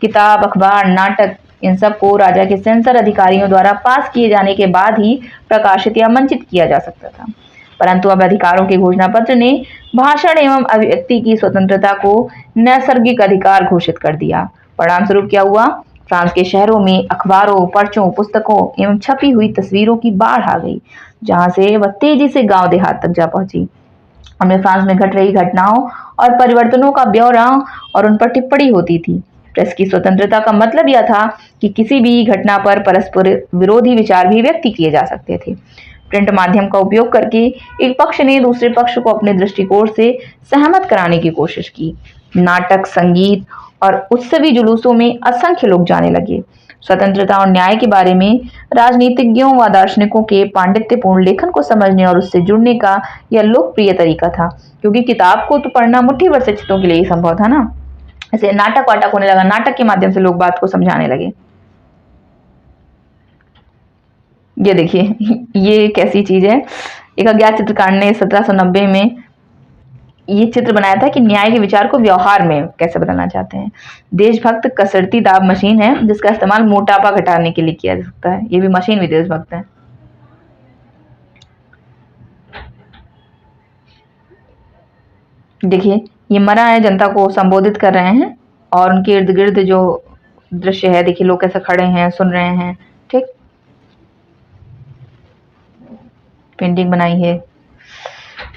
किताब, अखबार, नाटक, इन सब को राजा के सेंसर अधिकारियों द्वारा पास किए जाने के बाद ही प्रकाशित या मंचित किया जा सकता था। परंतु अब अधिकारों के घोषणा पत्र ने भाषण एवं अभिव्यक्ति की स्वतंत्रता को नैसर्गिक अधिकार घोषित कर दिया। परिणाम स्वरूप क्या हुआ? फ्रांस के शहरों में अखबारों, पर्चों, पुस्तकों एवं छपी हुई तस्वीरों की बाढ़ आ गई, जहां से वह तेजी से गांव देहात तक जा पहुंची। उनमें फ्रांस में घट रही घटनाओं और परिवर्तनों का ब्यौरा और उन पर टिप्पणी होती थी। प्रेस की स्वतंत्रता का मतलब यह था कि किसी भी घटना पर परस्पर विरोधी विचार भी व्यक्त किए जा सकते थे। प्रिंट माध्यम का उपयोग करके एक पक्ष ने दूसरे पक्ष को अपने दृष्टिकोण से सहमत कराने की कोशिश की। नाटक, संगीत और उत्सवी जुलूसों में असंख्य लोग जाने लगे। स्वतंत्रता और न्याय के बारे में राजनीतिज्ञों व दार्शनिकों के पांडित्यपूर्ण लेखन को समझने और उससे जुड़ने का यह लोकप्रिय तरीका था, क्योंकि किताब को तो पढ़ना मुट्ठी भर शिक्षितों के लिए ही संभव था ना। ऐसे नाटक वाटक होने लगा, नाटक के माध्यम से लोग बात को समझाने लगे। ये देखिए ये कैसी चीज है। एक अज्ञात चित्रकार ने 1790 में ये चित्र बनाया था कि न्याय के विचार को व्यवहार में कैसे बदलना चाहते हैं। देशभक्त कसरती दाब मशीन है जिसका इस्तेमाल मोटापा घटाने के लिए किया जा सकता है। ये भी मशीन भी देशभक्त है। देखिए ये मरा है जनता को संबोधित कर रहे हैं और उनके इर्द गिर्द जो दृश्य है देखिए लोग कैसे खड़े हैं सुन रहे हैं। ठीक, पेंटिंग बनाई है।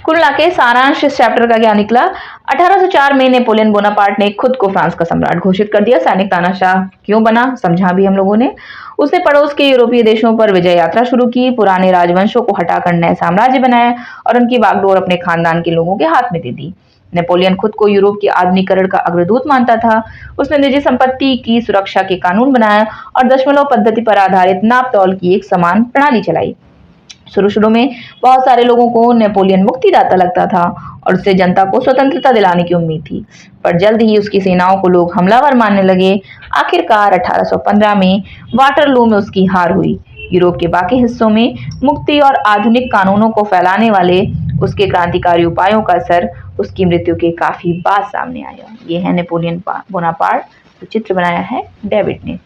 कुल मिलाके सारांश इस चैप्टर का क्या निकला? 1804 में नेपोलियन बोनापार्ट ने खुद को फ्रांस का सम्राट घोषित कर दिया। सैनिक तानाशाह क्यों बना समझा भी हम लोगों ने। उसने पड़ोस के यूरोपीय देशों पर विजय यात्रा शुरू की, पुराने राजवंशों को हटाकर नए साम्राज्य बनाए और उनकी बागडोर अपने खानदान के लोगों के हाथ में दे दी। नेपोलियन खुद को यूरोप के आधुनिकीकरण का अग्रदूत मानता था। उसने निजी संपत्ति की सुरक्षा के कानून बनाए और दशमलव पद्धति पर आधारित नाप तौल की एक समान प्रणाली चलाई। शुरू में बहुत सारे लोगों को नेपोलियन मुक्तिदाता लगता था और उससे जनता को स्वतंत्रता दिलाने की उम्मीद थी, पर जल्द ही उसकी सेनाओं को लोग हमलावर मानने लगे। आखिरकार 1815 में वाटरलू में उसकी हार हुई। यूरोप के बाकी हिस्सों में मुक्ति और आधुनिक कानूनों को फैलाने वाले उसके क्रांतिकारी उपायों का असर उसकी मृत्यु के काफी बाद सामने आया। ये है नेपोलियन बोनापार्ट, तो चित्र बनाया है डेविड ने।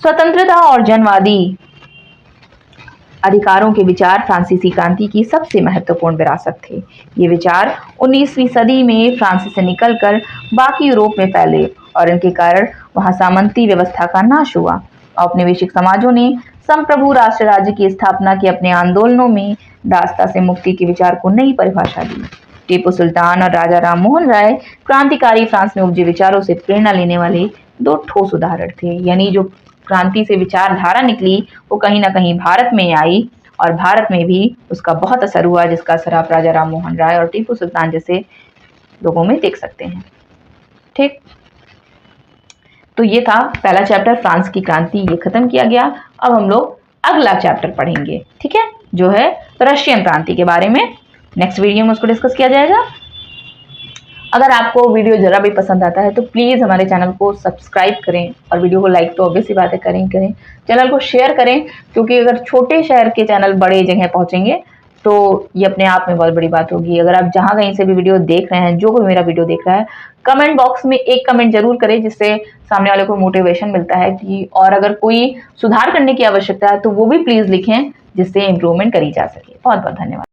स्वतंत्रता और जनवादी अधिकारों के विचार फ्रांसीसी क्रांति की सबसे महत्वपूर्ण विरासत थे। ये विचार 19वीं सदी में फ्रांस से निकलकर बाकी यूरोप में फैले और इनके कारण वहां सामंती व्यवस्था का नाश हुआ। औपनिवेशिक समाजों ने संप्रभु राष्ट्र राज्य की स्थापना के अपने आंदोलनों में दासता से मुक्ति के विचार को नई परिभाषा दी। टीपू सुल्तान और राजा राम मोहन राय क्रांतिकारी फ्रांस में उपजे विचारों से प्रेरणा लेने वाले दो ठोस उदाहरण थे। यानी जो क्रांति से विचारधारा निकली वो कहीं ना कहीं भारत में आई और भारत में भी उसका बहुत असर हुआ, जिसका असर आप राजा राम मोहन राय और टीपू सुल्तान जैसे लोगों में देख सकते हैं। ठीक, तो ये था पहला चैप्टर फ्रांस की क्रांति, ये खत्म किया गया। अब हम लोग अगला चैप्टर पढ़ेंगे, ठीक है, जो है रशियन क्रांति के बारे में। नेक्स्ट वीडियो में उसको डिस्कस किया जाएगा। अगर आपको वीडियो जरा भी पसंद आता है तो प्लीज़ हमारे चैनल को सब्सक्राइब करें और वीडियो को लाइक तो ऑब्वियस सी बात है करें। चैनल को शेयर करें, क्योंकि अगर छोटे शहर के चैनल बड़े जगह पहुंचेंगे तो ये अपने आप में बहुत बड़ी बात होगी। अगर आप जहां कहीं से भी वीडियो देख रहे हैं, जो कोई मेरा वीडियो देख रहा है, कमेंट बॉक्स में एक कमेंट जरूर करें, जिससे सामने वाले को मोटिवेशन मिलता है कि और अगर कोई सुधार करने की आवश्यकता है तो वो भी प्लीज़ लिखें, जिससे इम्प्रूवमेंट करी जा सके। बहुत बहुत धन्यवाद।